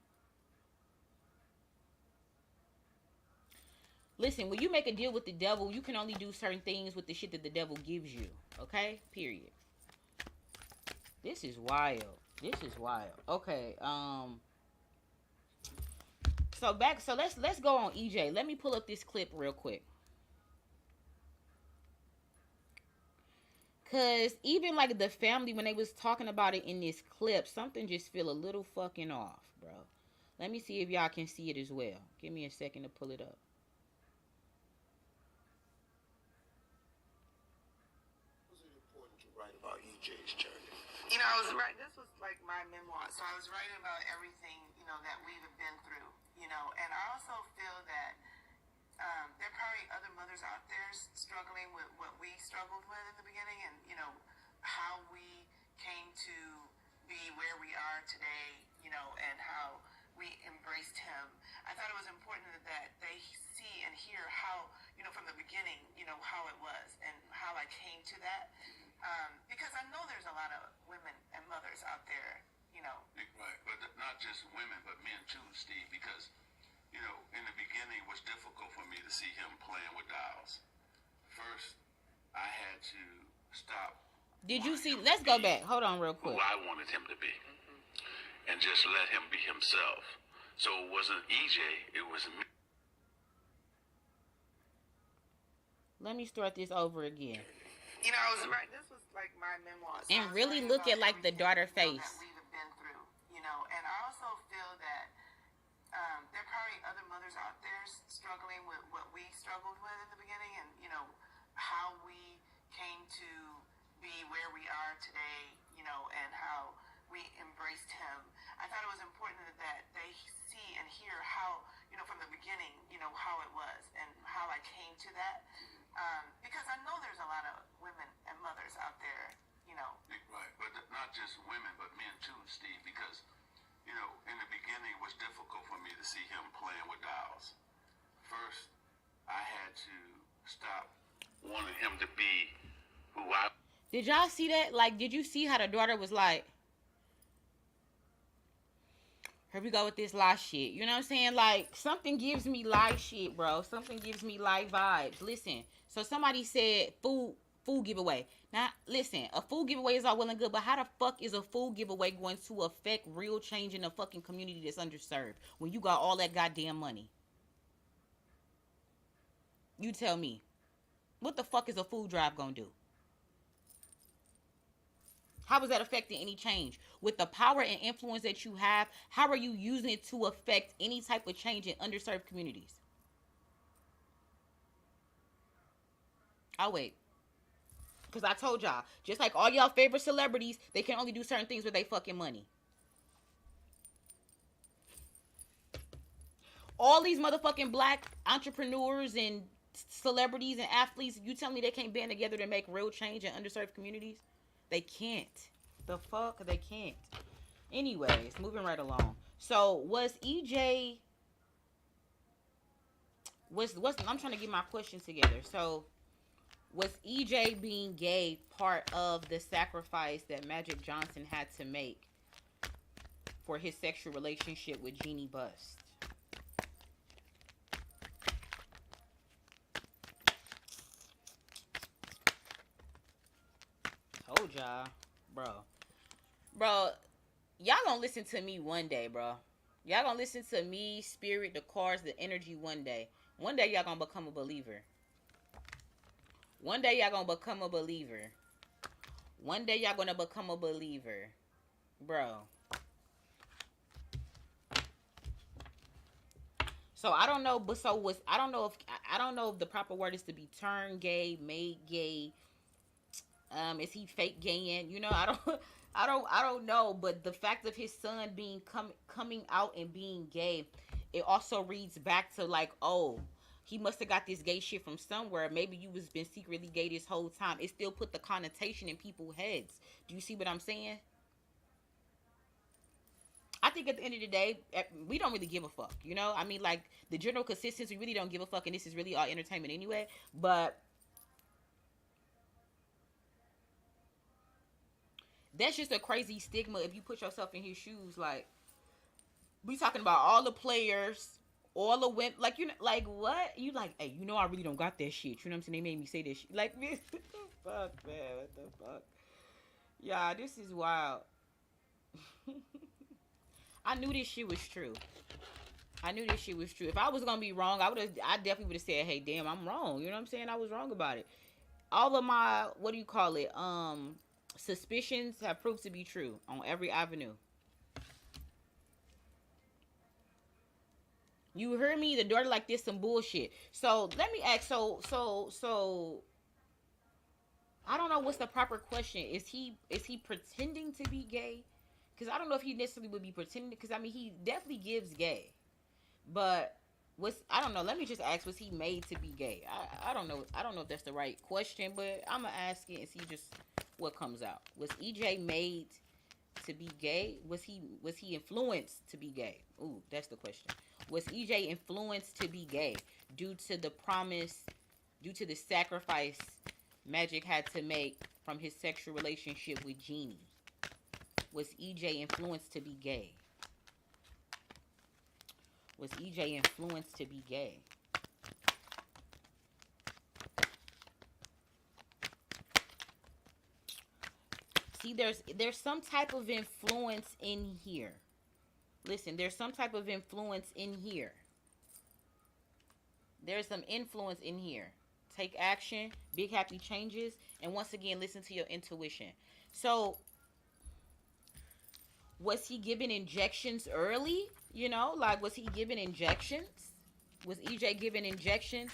Listen, when you make a deal with the devil, you can only do certain things with the shit that the devil gives you. Okay? Period. This is wild. This is wild. Okay, so let's go on EJ. Let me pull up this clip real quick. Cause even like the family, when they was talking about it in this clip, something just feel a little fucking off, bro. Let me see if y'all can see it as well. Give me a second to pull it up. Was it important to write about EJ's journey? You know, I was writing, this was like my memoir. So I was writing about everything, you know, that we've been through, you know, and I also feel that there are probably other mothers out there struggling with what we struggled with in the beginning, and, you know, how we came to be where we are today, you know, and how we embraced him. I thought it was important that they see and hear how, you know, from the beginning, you know, how it was and how I came to that. Because I know there's a lot of women and mothers out there, you know. Right, but not just women, but men too, Steve, because, you know, in the beginning it was difficult for me to see him playing with dolls. First, I had to stop. Did you see? Let's go back. Hold on real quick. Who I wanted him to be. And just let him be himself. So it wasn't EJ, it was me. Let me start this over again. You know, I was right. This was like my memoir. So And really look at like the daughter face. That we've been through, you know, and I also feel that there are probably other mothers out there struggling with what we struggled with in the beginning, and, you know, how we came to be where we are today, you know, and how we embraced him. I thought it was important that they see and hear how, you know, from the beginning, you know, how it was and how I came to that. Because I know there's a lot of women and mothers out there, you know. Right, but not just women, but men too, Steve, because, you know, in the beginning it was difficult for me to see him playing with dolls. First, I had to stop wanting him to be who I... Did y'all see that? Like, did you see how the daughter was like, here we go with this lie shit. You know what I'm saying? Like, something gives me lie shit, bro. Something gives me lie vibes. Listen, so somebody said food giveaway. Now, listen, a food giveaway is all well and good, but how the fuck is a food giveaway going to affect real change in a fucking community that's underserved when you got all that goddamn money? You tell me. What the fuck is a food drive gonna do? How is that affecting any change? With the power and influence that you have, how are you using it to affect any type of change in underserved communities? I'll wait. Because I told y'all, just like all y'all favorite celebrities, they can only do certain things with their fucking money. All these motherfucking black entrepreneurs and celebrities and athletes, you tell me they can't band together to make real change in underserved communities? They can't. The fuck? They can't. Anyways, moving right along. So, was EJ... I'm trying to get my questions together. So, was EJ being gay part of the sacrifice that Magic Johnson had to make for his sexual relationship with Jeanie Buss? Told y'all, bro, y'all gonna listen to me one day, bro. Y'all gonna listen to me, spirit, the cards, the energy one day. One day y'all gonna become a believer. One day y'all gonna become a believer. One day y'all gonna become a believer, bro. So I don't know, but so was I don't know if the proper word is to be turned gay, made gay. Is he fake gaying? You know, I don't know. But the fact of his son being coming out and being gay, it also reads back to like, oh, he must have got this gay shit from somewhere. Maybe you was been secretly gay this whole time. It still put the connotation in people's heads. Do you see what I'm saying? I think at the end of the day, we don't really give a fuck. You know, I mean, like the general consensus, we really don't give a fuck, and this is really all entertainment anyway. But that's just a crazy stigma if you put yourself in his shoes. Like, we talking about all the players, all the women. Like, you know, like, what? You like, hey, you know, I really don't got that shit. You know what I'm saying? They made me say this shit. Like, what the fuck, man? What the fuck? Yeah, this is wild. I knew this shit was true. If I was gonna be wrong, I definitely would have said, hey, damn, I'm wrong. You know what I'm saying? I was wrong about it. All of my, what do you call it? Suspicions have proved to be true on every avenue. You heard me? The daughter like this some bullshit. So let me ask. So I don't know what's the proper question. Is he pretending to be gay? Because I don't know if he necessarily would be pretending. Because I mean, he definitely gives gay, but I don't know. Let me just ask: was he made to be gay? I don't know. I don't know if that's the right question, but I'm gonna ask it and see just what comes out. Was EJ made to be gay? Was he influenced to be gay? Ooh, that's the question. Was EJ influenced to be gay due to the promise, due to the sacrifice Magic had to make from his sexual relationship with Jeanie? Was EJ influenced to be gay? Was EJ influenced to be gay? See, there's some type of influence in here. Listen, there's some type of influence in here. There's some influence in here. Take action, big happy changes, and once again, listen to your intuition. So, was he given injections early? You know, like, was he given injections? Was EJ given injections?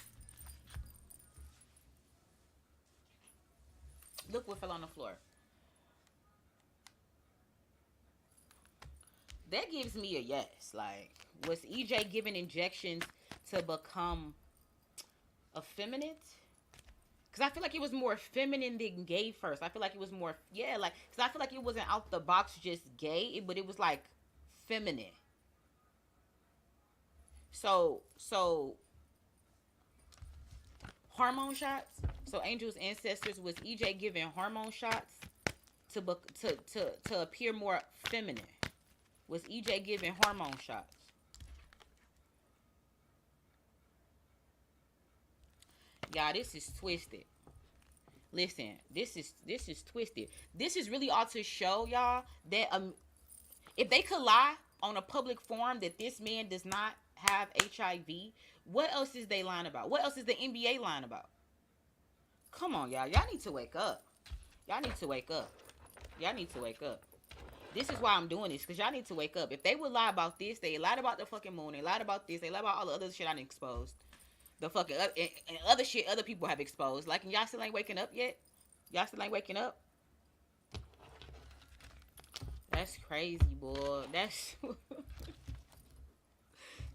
Look what fell on the floor. That gives me a yes. Like, was EJ given injections to become effeminate? Because I feel like it was more feminine than gay first. I feel like it was more, yeah, like, because I feel like it wasn't out the box just gay, but it was like feminine. So hormone shots. So Angel's ancestors, was EJ giving hormone shots to appear more feminine? Was EJ giving hormone shots? Y'all, this is twisted. Listen, this is twisted. This is really all to show y'all that if they could lie on a public forum that this man does not have HIV, what else is they lying about? What else is the NBA lying about? Come on, y'all. Y'all need to wake up. Y'all need to wake up. Y'all need to wake up. This is why I'm doing this, because y'all need to wake up. If they would lie about this, they lied about the fucking moon, they lied about this, they lied about all the other shit I done exposed. The fucking and other shit other people have exposed. Like, and y'all still ain't waking up yet? Y'all still ain't waking up? That's crazy, boy. That's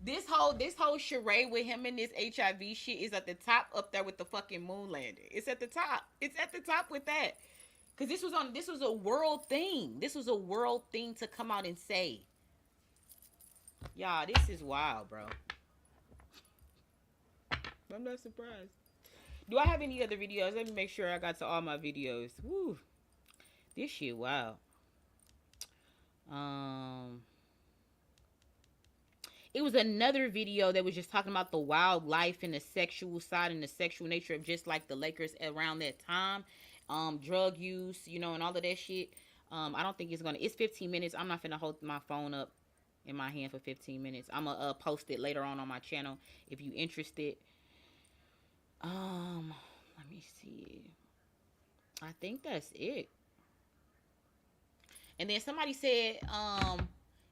this whole charade with him and this HIV shit is at the top, up there with the fucking moon landing. It's at the top. It's at the top with that. Cause this was a world thing. This was a world thing to come out and say. Y'all, this is wild, bro. I'm not surprised. Do I have any other videos? Let me make sure I got to all my videos. Woo. This shit, wow. It was another video that was just talking about the wildlife and the sexual side and the sexual nature of just like the Lakers around that time. Drug use, you know, and all of that shit. I don't think it's 15 minutes. I'm not finna hold my phone up in my hand for 15 minutes. I'm gonna post it later on my channel if you interested. Let me see. I think that's it. And then somebody said,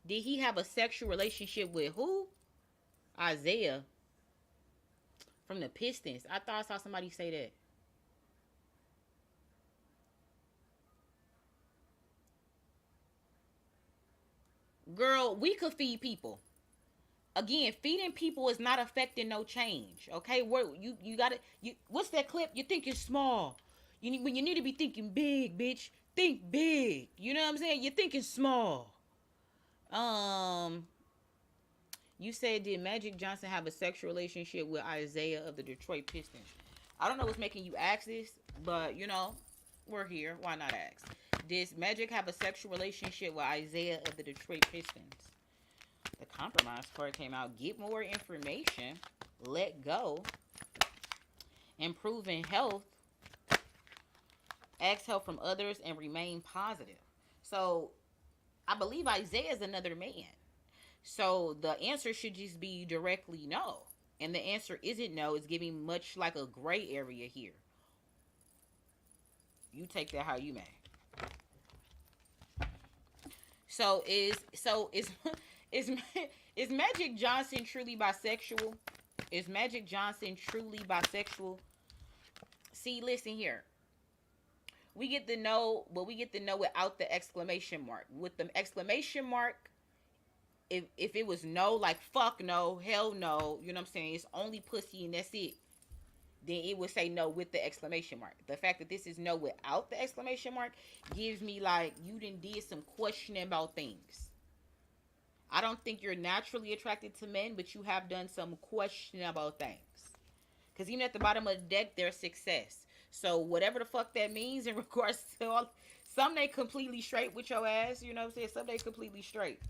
did he have a sexual relationship with who? Isaiah from the Pistons. I thought I saw somebody say that. Girl, we could feed people. Again, feeding people is not affecting no change. Okay, where you got it. What's that clip? You're thinking small. You need to be thinking big, bitch. Think big. You know what I'm saying? You're thinking small. You said, did Magic Johnson have a sexual relationship with Isaiah of the Detroit Pistons? I don't know what's making you ask this, but you know, we're here. Why not ask? Did Magic have a sexual relationship with Isaiah of the Detroit Pistons? The compromise card came out. Get more information. Let go. Improving health. Ask help from others and remain positive. So, I believe Isaiah is another man. So, the answer should just be directly no. And the answer isn't no. It's giving much like a gray area here. You take that how you may. So is Is is Magic Johnson truly bisexual? Is Magic Johnson truly bisexual? See, listen here. We get to know, but we get to know without the exclamation mark. With the exclamation mark, if it was no, like fuck no, hell no, you know what I'm saying? It's only pussy and that's it. Then it would say no with the exclamation mark. The fact that this is no without the exclamation mark gives me like you did some questioning about things. I don't think you're naturally attracted to men, but you have done some questioning about things. Because even at the bottom of the deck, there's success. So whatever the fuck that means in regards to all, some they completely straight with your ass. You know what I'm saying? Some they completely straight.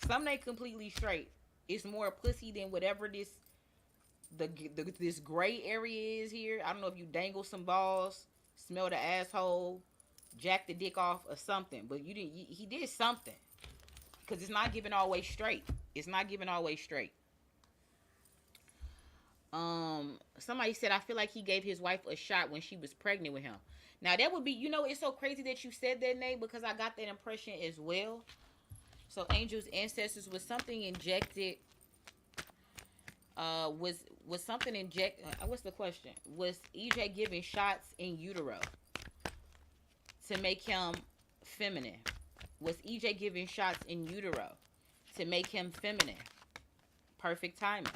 Some they completely straight. It's more pussy than whatever this gray area is here. I don't know if you dangle some balls, smell the asshole, jack the dick off or something, but you did. He did something because it's not giving always straight. It's not giving always straight. Somebody said I feel like he gave his wife a shot when she was pregnant with him. Now that would be, it's so crazy that you said that, Nate, because I got that impression as well. So angels, ancestors, was something injected? Was something injected? What's the question? Was EJ giving shots in utero to make him feminine? Was EJ giving shots in utero to make him feminine? Perfect timing.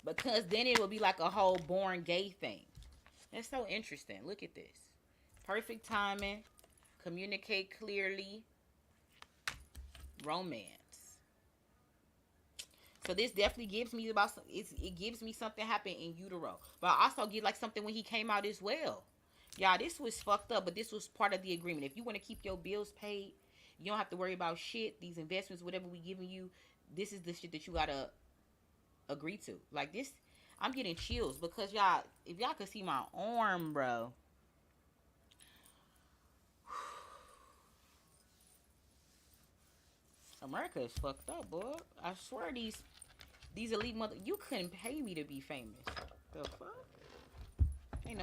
Because then it would be like a whole born gay thing. That's so interesting. Look at this. Perfect timing. Communicate clearly. Romance. So this definitely gives me it gives me something happened in utero. But I also get like something when he came out as well. Y'all, this was fucked up, but this was part of the agreement. If you want to keep your bills paid, you don't have to worry about shit. These investments, whatever we giving you, this is the shit that you gotta agree to. Like this, I'm getting chills because y'all, if y'all could see my arm, bro. America is fucked up, boy. I swear these elite you couldn't pay me to be famous. The fuck? Ain't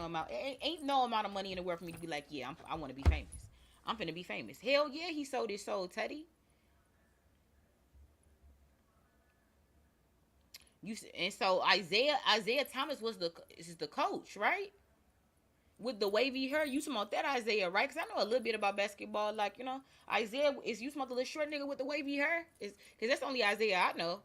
no amount of money in the world for me to be like, yeah, I want to be famous. I'm finna be famous. Hell yeah, he sold his soul, Teddy. And so Isaiah Thomas is the coach, right? With the wavy hair, you talking about that Isaiah, right? Because I know a little bit about basketball. Like, Isaiah, is you talking about the little short nigga with the wavy hair? Because that's the only Isaiah I know.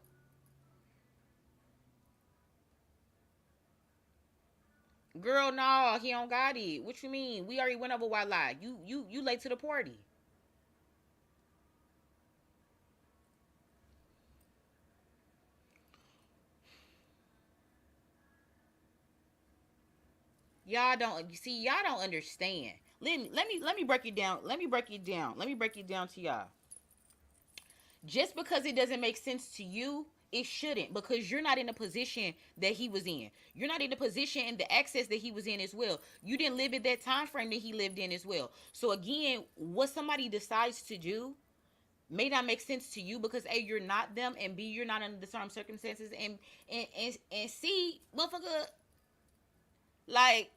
Girl, no, he don't got it. What you mean? We already went over why lie. You late to the party. Y'all don't understand. Let me break it down. Let me break it down to y'all. Just because it doesn't make sense to you, it shouldn't, because you're not in the position that he was in. You're not in the position and the access that he was in as well. You didn't live at that time frame that he lived in as well. So again, what somebody decides to do may not make sense to you because A, you're not them, and B, you're not under the same circumstances, and C, motherfucker, like,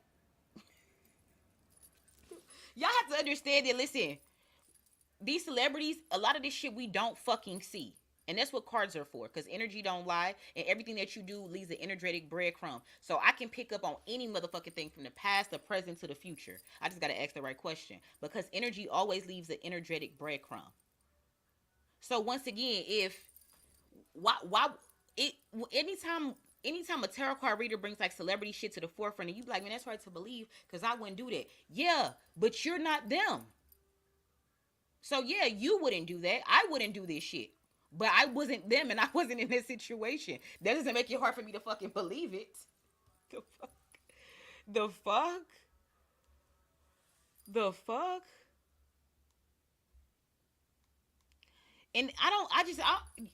y'all have to understand that, listen, these celebrities, a lot of this shit we don't fucking see. And that's what cards are for, because energy don't lie, and everything that you do leaves an energetic breadcrumb. So I can pick up on any motherfucking thing from the past, the present, to the future. I just gotta ask the right question, because energy always leaves an energetic breadcrumb. So once again, if why it anytime a tarot card reader brings like celebrity shit to the forefront, and you be like, man, that's hard to believe, because I wouldn't do that. Yeah, but you're not them. So yeah, you wouldn't do that. I wouldn't do this shit. But I wasn't them, and I wasn't in this situation. That doesn't make it hard for me to fucking believe it. The fuck? The fuck? The fuck? And I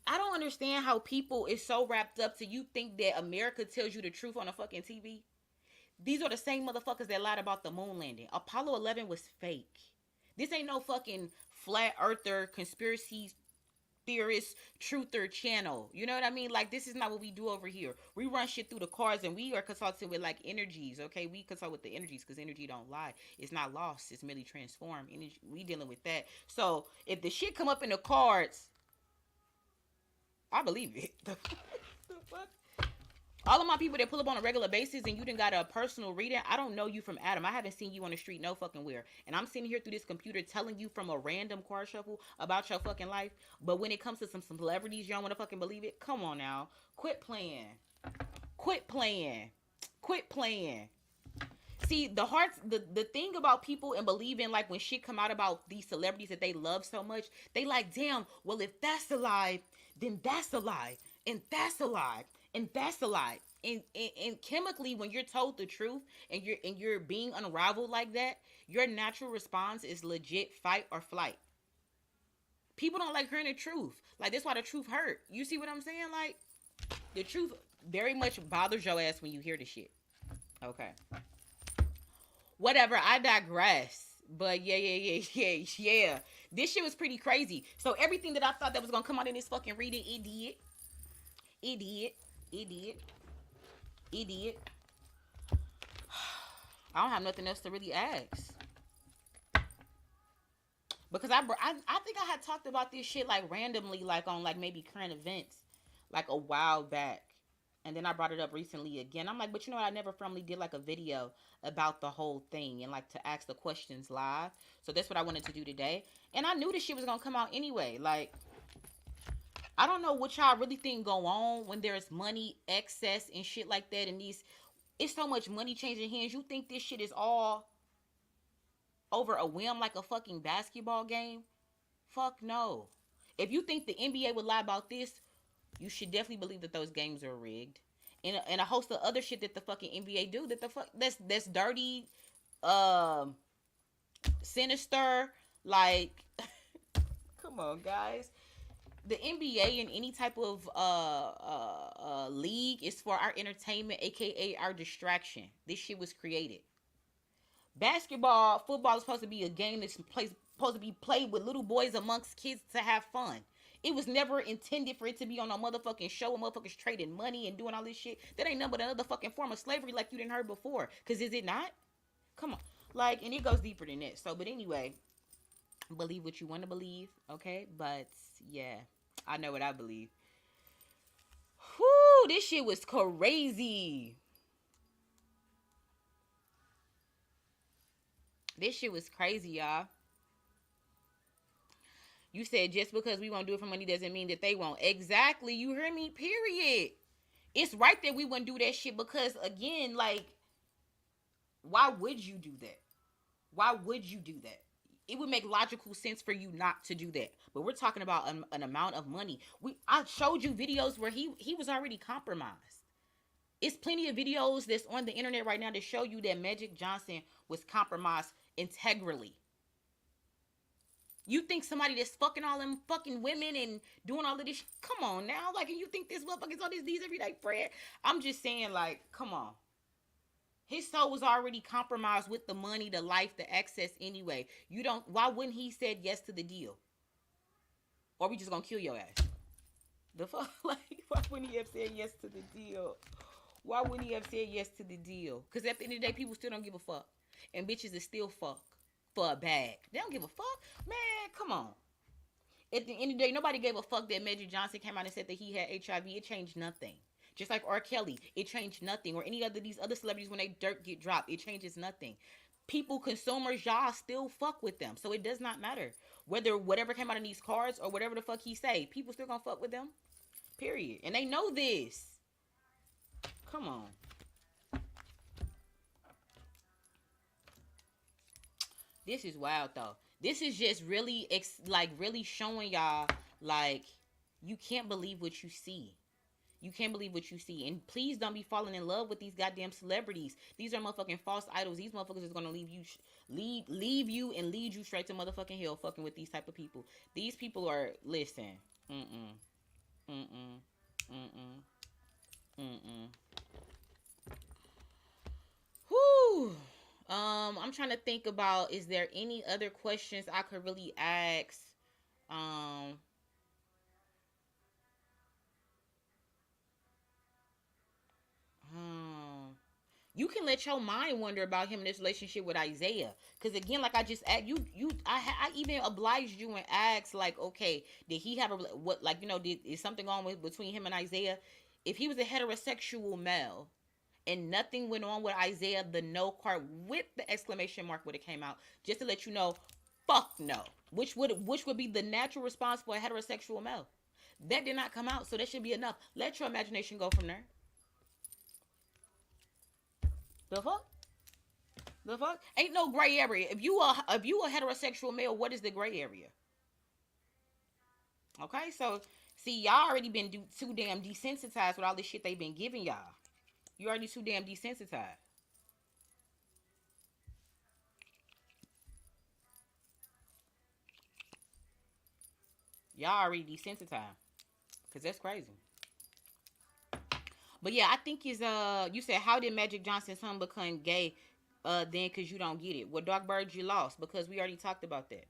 don't understand how people is so wrapped up to you think that America tells you the truth on a fucking TV. These are the same motherfuckers that lied about the moon landing. Apollo 11 was fake. This ain't no fucking flat earther conspiracy theorist truther channel. You know what I mean? Like, this is not what we do over here. We run shit through the cards, and we are consulting with like energies. Okay, we consult with the energies because energy don't lie. It's not lost. It's merely transformed. Energy, we dealing with that. So if the shit come up in the cards, I believe it. The fuck? All of my people that pull up on a regular basis and you done got a personal reading, I don't know you from Adam. I haven't seen you on the street no fucking where. And I'm sitting here through this computer telling you from a random card shuffle about your fucking life. But when it comes to some celebrities, you don't want to fucking believe it? Come on now. Quit playing. Quit playing. Quit playing. See, the thing about people and believing, like, when shit come out about these celebrities that they love so much, they like, damn, well, if that's a lie, then that's a lie, and that's a lie, and that's a lie. And chemically, when you're told the truth and you're being unraveled like that, your natural response is legit fight or flight. People don't like hearing the truth. Like, that's why the truth hurt. You see what I'm saying? Like, the truth very much bothers your ass when you hear the shit. Okay. Whatever, I digress. But yeah. This shit was pretty crazy. So everything that I thought that was gonna come out in this fucking reading, it did. It did. It did. It did. I don't have nothing else to really ask. Because I think I had talked about this shit like randomly, like on like maybe current events, like a while back. And then I brought it up recently again. I'm like, but you know what? I never firmly did like a video about the whole thing and like to ask the questions live. So that's what I wanted to do today. And I knew this shit was going to come out anyway. Like, I don't know what y'all really think go on when there's money excess and shit like that. And it's so much money changing hands. You think this shit is all over a whim like a fucking basketball game? Fuck no. If you think the NBA would lie about this, you should definitely believe that those games are rigged. And a host of other shit that the fucking NBA do that the fuck that's dirty, sinister. Like, come on, guys. The NBA and any type of league is for our entertainment, aka our distraction. This shit was created. Basketball, football is supposed to be a game that's supposed to be played with little boys amongst kids to have fun. It was never intended for it to be on a motherfucking show where motherfuckers trading money and doing all this shit. That ain't nothing but another fucking form of slavery like you didn't heard before. Cause is it not? Come on. Like, and it goes deeper than that. So, but anyway, believe what you want to believe, okay? But yeah, I know what I believe. Whoo, this shit was crazy. This shit was crazy, y'all. You said just because we won't do it for money doesn't mean that they won't. Exactly. You hear me? Period. It's right that we wouldn't do that shit because, again, like, why would you do that? Why would you do that? It would make logical sense for you not to do that. But we're talking about an amount of money. I showed you videos where he was already compromised. It's plenty of videos that's on the internet right now to show you that Magic Johnson was compromised integrally. You think somebody that's fucking all them fucking women and doing all of this, come on now. Like, and you think this motherfucker's on these everyday bread? I'm just saying, like, come on. His soul was already compromised with the money, the life, the access anyway. Why wouldn't he said yes to the deal? Or we just gonna kill your ass? The fuck? Like, why wouldn't he have said yes to the deal? Why wouldn't he have said yes to the deal? Because at the end of the day, people still don't give a fuck. And bitches is still fuck for a bag. They don't give a fuck. Man, come on. At the end of the day, nobody gave a fuck that Magic Johnson came out and said that he had HIV. It changed nothing. Just like R. Kelly, it changed nothing. Or any other these other celebrities when they dirt get dropped, it changes nothing. People, consumers, y'all still fuck with them. So it does not matter. Whether whatever came out in these cards or whatever the fuck he say, people still gonna fuck with them. Period. And they know this. Come on. This is wild though. This is just really really showing y'all, like, you can't believe what you see. You can't believe what you see. And please don't be falling in love with these goddamn celebrities. These are motherfucking false idols. These motherfuckers is gonna leave you and lead you straight to motherfucking hell fucking with these type of people. These people are, listen. Whew. I'm trying to think about, is there any other questions I could really ask? You can let your mind wonder about him in this relationship with Isaiah. Because again, like I just asked I even obliged you and asked, like, okay, did he have a what, like, is something on with between him and Isaiah? If he was a heterosexual male and nothing went on with Isaiah, the no part with the exclamation mark would have came out, just to let you know, fuck no. Which would be the natural response for a heterosexual male. That did not come out, so that should be enough. Let your imagination go from there. The fuck? The fuck? Ain't no gray area. If you a heterosexual male, what is the gray area? Okay, so see, y'all already been too damn desensitized with all this shit they been giving y'all. You already too damn desensitized. Y'all already desensitized. Cause that's crazy. But yeah, I think is you said, how did Magic Johnson's son become gay? Then cause you don't get it. Well, Dark Bird, you lost because we already talked about that.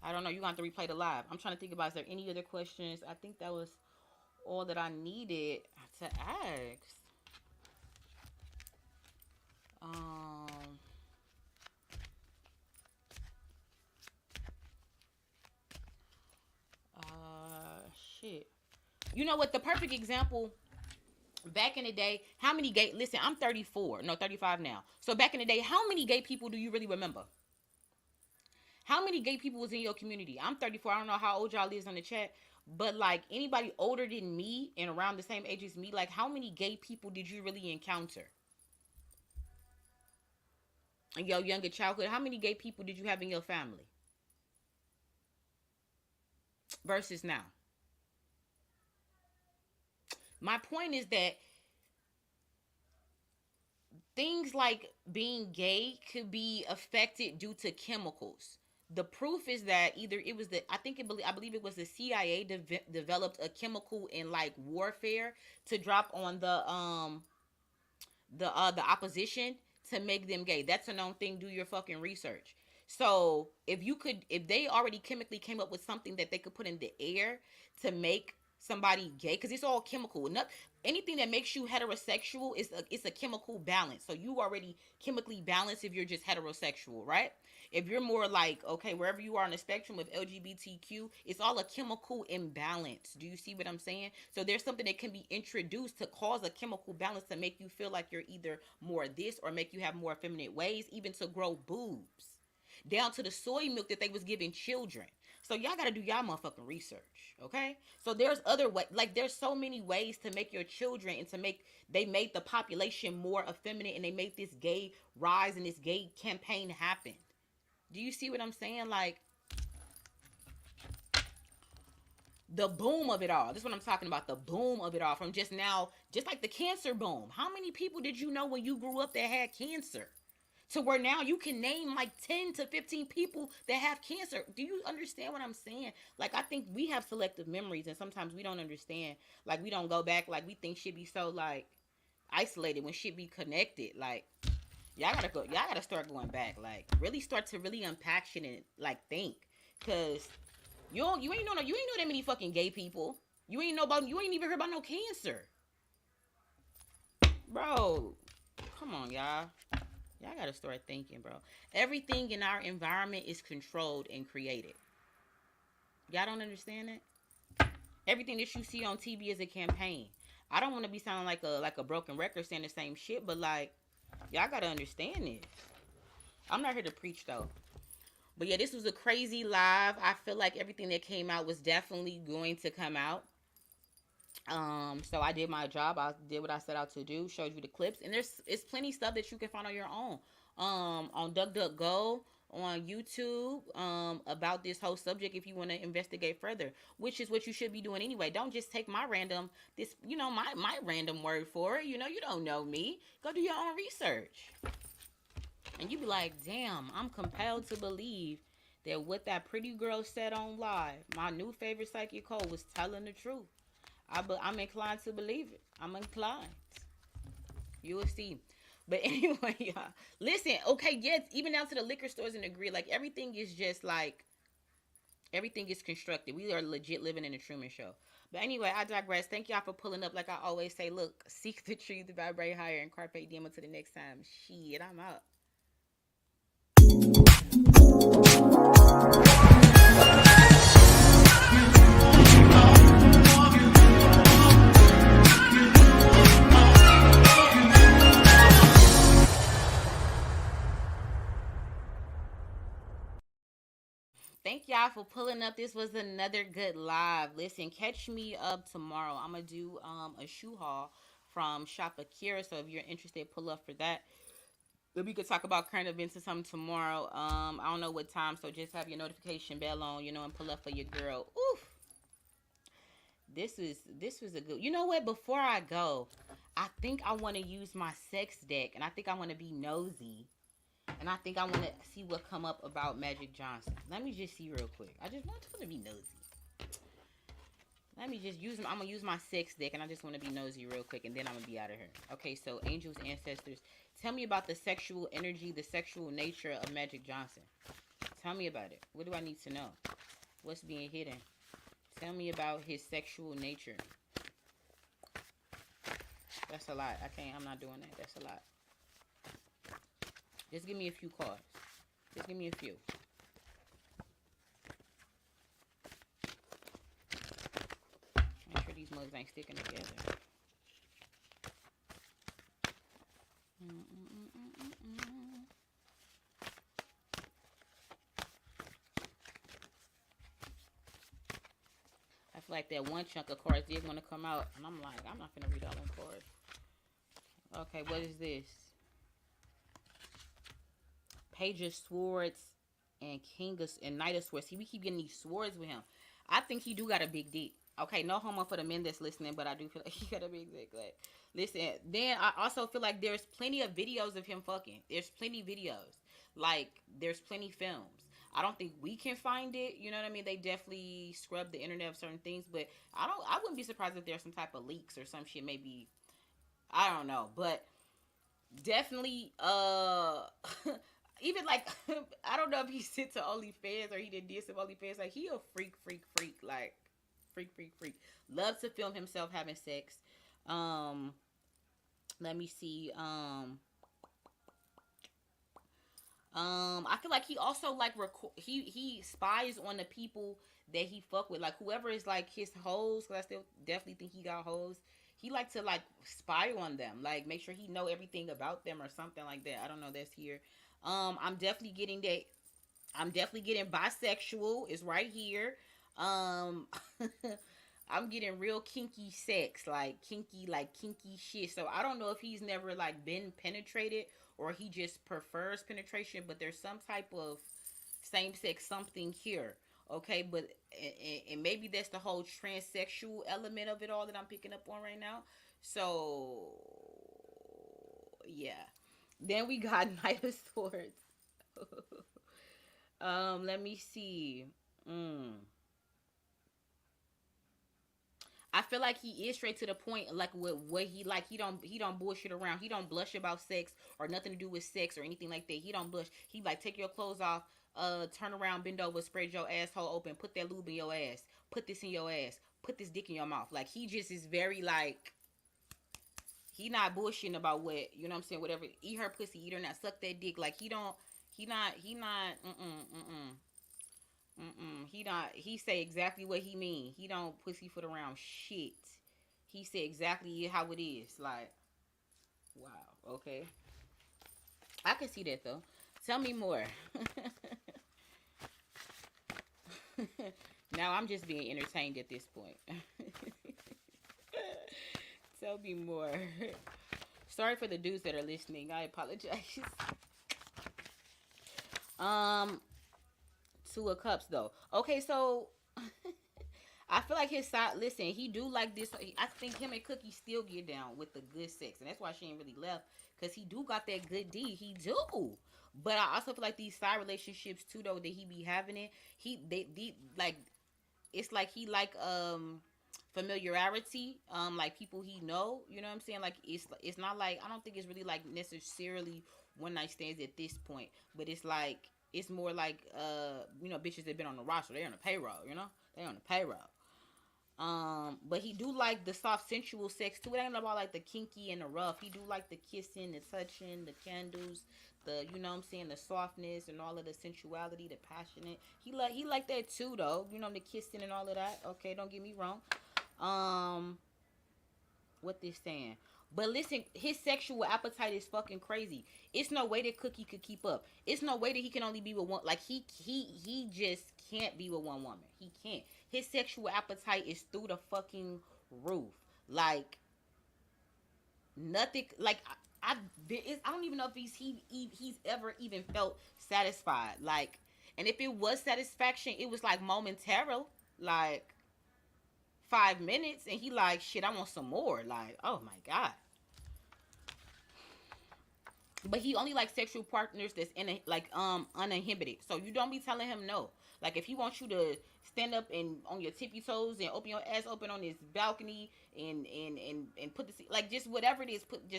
I don't know. You got to replay the live. I'm trying to think about, is there any other questions? I think that was all that I needed to ask. Um, shit. You know what? The perfect example. Back in the day, how many gay? Listen, I'm 34, no 35 now. So back in the day, how many gay people do you really remember? How many gay people was in your community? I'm 34. I don't know how old y'all is on the chat, but like anybody older than me and around the same age as me, like how many gay people did you really encounter in your younger childhood? How many gay people did you have in your family versus now? My point is that things like being gay could be affected due to chemicals. The proof is that either it was I believe it was the CIA developed a chemical in like warfare to drop on the opposition to make them gay. That's a known thing. Do your fucking research. So if they already chemically came up with something that they could put in the air to make somebody gay, because it's all chemical. Not anything that makes you heterosexual is it's a chemical balance. So you already chemically balanced if you're just heterosexual, right? If you're more like, okay, wherever you are on the spectrum of LGBTQ, it's all a chemical imbalance. Do you see what I'm saying? So there's something that can be introduced to cause a chemical balance to make you feel like you're either more this or make you have more effeminate ways, even to grow boobs. Down to the soy milk that they was giving children. So y'all gotta do y'all motherfucking research, okay? So there's other way, like there's so many ways to make your children and to make they made the population more effeminate, and they made this gay rise and this gay campaign happen. Do you see what I'm saying? Like the boom of it all. This is what I'm talking about. The boom of it all from just now, just like the cancer boom. How many people did you know when you grew up that had cancer? To where now you can name like 10 to 15 people that have cancer. Do you understand what I'm saying? Like, I think we have selective memories, and sometimes we don't understand. Like, we don't go back. Like, we think shit be so, like, isolated when shit be connected. Like, y'all gotta start going back. Like, really start to really unpack shit and, like, think. Because you ain't know that many fucking gay people. You ain't even heard about no cancer. Bro, come on, y'all. Y'all gotta start thinking, bro. Everything in our environment is controlled and created. Y'all don't understand that? Everything that you see on TV is a campaign. I don't want to be sounding like a broken record saying the same shit, but like, y'all gotta understand this. I'm not here to preach though. But yeah, this was a crazy live. I feel like everything that came out was definitely going to come out. So I did my job. I did what I set out to do. Showed you the clips, and it's plenty of stuff that you can find on your own. On DuckDuckGo, on YouTube, about this whole subject if you want to investigate further, which is what you should be doing anyway. Don't just take my random word for it. You don't know me. Go do your own research, and you be like, damn, I'm compelled to believe that what that pretty girl said on live, my new favorite psychic code, was telling the truth. I'm inclined to believe it. I'm inclined. You will see. But anyway, y'all. Listen, okay, yes, even down to the liquor stores and the grill, like everything is just like everything is constructed. We are legit living in a Truman Show. But anyway, I digress. Thank y'all for pulling up. Like I always say, look, seek the truth, vibrate higher, and carpe diem until the next time. Shit, I'm out. Thank y'all for pulling up. This was another good live. Listen, catch me up tomorrow. I'm gonna do a shoe haul from Shop Akira. So if you're interested, pull up for that. Then we could talk about current events or something tomorrow. I don't know what time, so just have your notification bell on, and pull up for your girl. Oof. This was a good. You know what? Before I go, I think I want to use my sex deck, and I think I want to be nosy, and I think I want to see what come up about Magic Johnson. Let me just see real quick. I just want to be nosy. Let me just use them. I'm gonna use my sex deck, and I just want to be nosy real quick, and then I'm gonna be out of here. Okay, so angels, ancestors, tell me about the sexual energy, the sexual nature of Magic Johnson. Tell me about it. What do I need to know? What's being hidden? Tell me about his sexual nature. That's a lot. I'm not doing that. That's a lot. Just give me a few cards. Just give me a few. Make sure these mugs ain't sticking together. I feel like that one chunk of cards did want to come out, and I'm like, I'm not gonna read all them cards. Okay, what is this? Page of Swords and King of and Knight of Swords. See, we keep getting these swords with him. I think he do got a big dick. Okay, no homo for the men that's listening, but I do feel like he got a big dick. Like, listen, then I also feel like there's plenty of videos of him fucking. There's plenty videos. Like, there's plenty films. I don't think we can find it. You know what I mean? They definitely scrub the internet of certain things, but I wouldn't be surprised if there's some type of leaks or some shit. Maybe I don't know, but definitely even like I don't know if he sent to OnlyFans or he did some OnlyFans. Like he a freak, like freak. Loves to film himself having sex. Um, Let me see. I feel like he also like he spies on the people that he fuck with, like whoever is like his hoes. Cause I still definitely think he got hoes. He like to like spy on them, like make sure he know everything about them or something like that. I don't know. That's here. I'm definitely getting that. I'm definitely getting bisexual. Is right here. Um, I'm getting real kinky sex, like kinky shit. So I don't know if he's never like been penetrated or he just prefers penetration, but there's some type of same sex something here. Okay, but and maybe that's the whole transsexual element of it all that I'm picking up on right now. So yeah. Then we got Knight of Swords. Let me see. Mm. I feel like he is straight to the point, like what he like. He don't bullshit around. He don't blush about sex or nothing to do with sex or anything like that. He don't blush. He like take your clothes off, turn around, bend over, spread your asshole open, put that lube in your ass, put this in your ass, put this dick in your mouth. Like he just is very like he not bullshitting about what you know what I'm saying. Whatever, eat her pussy, eat her not, suck that dick. Like he don't. He not. He not. He say exactly what he mean. He don't pussyfoot around shit. He say exactly how it is. Like, wow. Okay, I can see that though. Tell me more. Now I'm just being entertained at this point. Tell me more. Sorry for the dudes that are listening. I apologize. Um, Two of Cups though. Okay, so I feel like his side. Listen, he do like this. I think him and Cookie still get down with the good sex, and that's why she ain't really left because he do got that good D. He do. But I also feel like these side relationships too, though that he be having it. They like it's like he like familiarity, like people he know. You know what I'm saying? Like it's not like I don't think it's really like necessarily one night stands at this point, but it's like it's more like bitches that been on the roster. They're on the payroll. You know, they on the payroll. But he do like the soft, sensual sex too. It ain't about like the kinky and the rough. He do like the kissing, the touching, the candles, the you know what I'm saying, the softness and all of the sensuality, the passionate. He like that too though. You know, the kissing and all of that. Okay, don't get me wrong. Um, what this saying? But listen, his sexual appetite is fucking crazy. It's no way that Cookie could keep up. It's no way that he can only be with one. Like he just can't be with one woman. He can't. His sexual appetite is through the fucking roof. Like nothing. Like I don't even know if he's ever even felt satisfied. Like, and if it was satisfaction, it was like momentary. Like 5 minutes, and he like, shit, I want some more. Like, oh my god. But he only likes sexual partners that's in a, like uninhibited. So you don't be telling him no. Like if he wants you to stand up and on your tippy toes and open your ass open on this balcony and put this like just whatever it is, put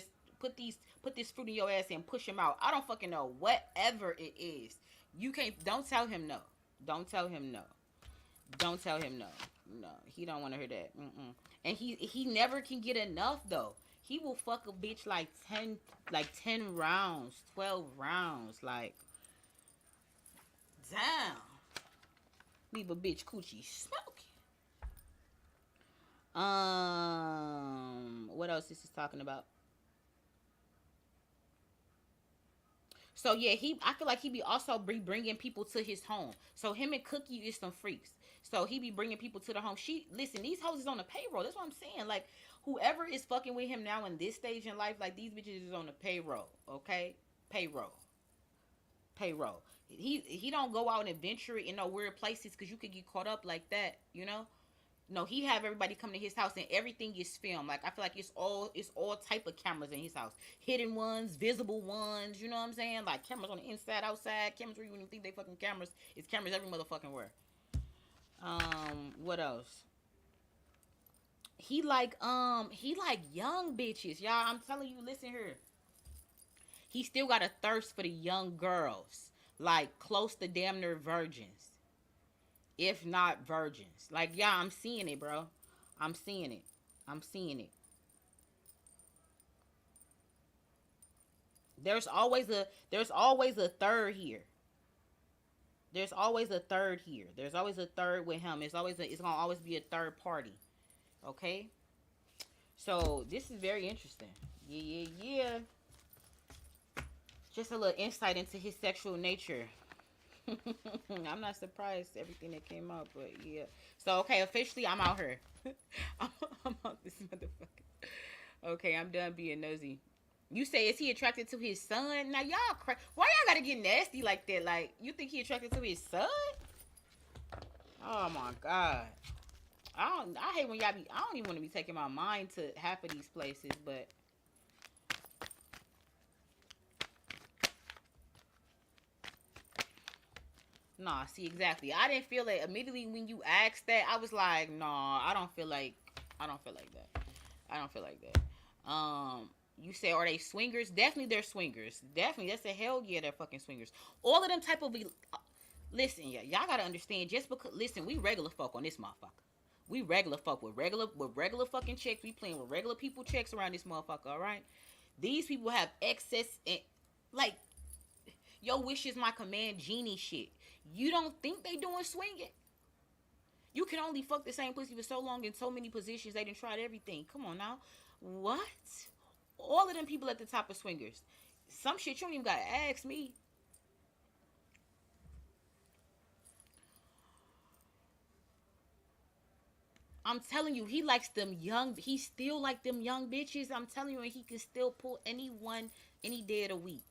this fruit in your ass and push him out. I don't fucking know. Whatever it is. You can't don't tell him no. Don't tell him no. Don't tell him no. No, he don't want to hear that. Mm-mm. And he never can get enough though. He will fuck a bitch like 10 rounds, 12 rounds. Like, damn. Leave a bitch coochie smoking. What else is this talking about? So yeah, I feel like he be also bringing people to his home. So him and Cookie is some freaks. So he be bringing people to the home. Listen, these hoes is on the payroll. That's what I'm saying. Like whoever is fucking with him now in this stage in life, like these bitches is on the payroll. Okay, payroll. He don't go out and adventure in no weird places because you could get caught up like that. You know. No, he have everybody come to his house and everything is filmed. Like I feel like it's all type of cameras in his house, hidden ones, visible ones. You know what I'm saying? Like cameras on the inside, outside, cameras where you wouldn't think they fucking cameras. It's cameras every motherfucking where. What else? He like young bitches, y'all. I'm telling you, listen here. He still got a thirst for the young girls, like close to damn near virgins, if not virgins. Like, yeah, I'm seeing it, bro. I'm seeing it. There's always a third here. There's always a third here. There's always a third with him. It's gonna always be a third party. Okay? So this is very interesting. Yeah. Just a little insight into his sexual nature. I'm not surprised everything that came out, but yeah. So okay, officially I'm out here. I'm out this motherfucker. Okay, I'm done being nosy. You say, is he attracted to his son? Now y'all why y'all gotta get nasty like that? Like, you think he attracted to his son? Oh my god. I hate when y'all be, I don't even want to be taking my mind to half of these places, but nah, see, exactly. I didn't feel it immediately when you asked that. I was like, nah, I don't feel like that. You say, are they swingers? Definitely they're swingers. Definitely, that's a hell yeah, they're fucking swingers. All of them type of listen, yeah, y'all gotta understand. Just because, listen, we regular folk on this motherfucker. We regular folk with regular fucking checks. We playing with regular people checks around this motherfucker. All right, these people have excess and like your wish is my command, genie shit. You don't think they doing swinging? You can only fuck the same pussy for so long in so many positions. They done tried everything. Come on now. What? All of them people at the top of swingers. Some shit you don't even gotta ask me. I'm telling you, he likes them young. He still like them young bitches. I'm telling you, and he can still pull anyone any day of the week.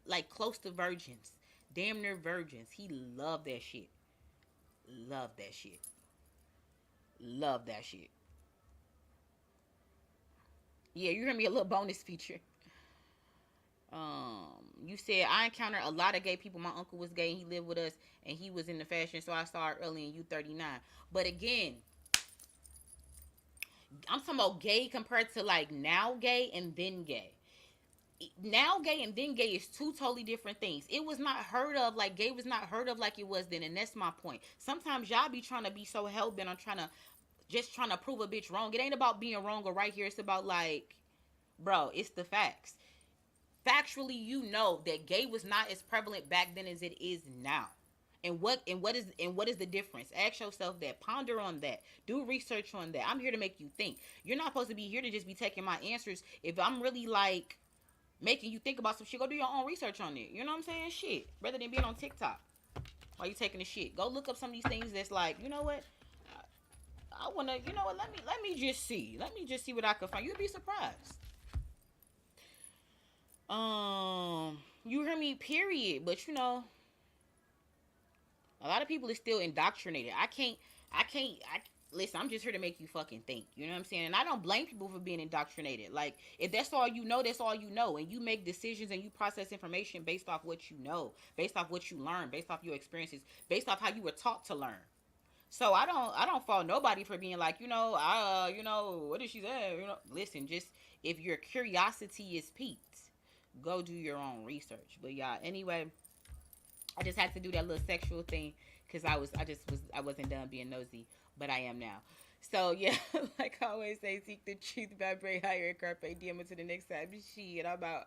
Like close to virgins. Damn near virgins. He love that shit. Love that shit. Love that shit. Yeah, you heard me, a little bonus feature. You said, I encountered a lot of gay people. My uncle was gay and he lived with us and he was in the fashion, so I saw it early and you 39. But again, I'm talking about gay compared to like now gay and then gay. Now gay and then gay is two totally different things. It was not heard of, like gay was not heard of like it was then, and that's my point. Sometimes y'all be trying to be so hell bent on trying to just trying to prove a bitch wrong. It ain't about being wrong or right here. It's about like, bro, it's the facts. Factually, you know that gay was not as prevalent back then as it is now. And what is the difference? Ask yourself that. Ponder on that. Do research on that. I'm here to make you think. You're not supposed to be here to just be taking my answers. If I'm really like making you think about some shit, go do your own research on it. You know what I'm saying? Shit. Rather than being on TikTok while you taking the shit. Go look up some of these things that's like, you know what? I wanna, you know what? Let me just see. Let me just see what I can find. You'd be surprised. You hear me? Period. But you know, a lot of people is still indoctrinated. I listen. I'm just here to make you fucking think. You know what I'm saying? And I don't blame people for being indoctrinated. Like, if that's all you know, that's all you know, and you make decisions and you process information based off what you know, based off what you learn, based off your experiences, based off how you were taught to learn. So I don't fault nobody for being like, what did she say? Listen, just if your curiosity is piqued, go do your own research. But yeah, anyway, I just had to do that little sexual thing because I wasn't done being nosy, but I am now. So yeah, like I always say, seek the truth, vibrate higher, and carpe diem to the next time. Shit, I'm out.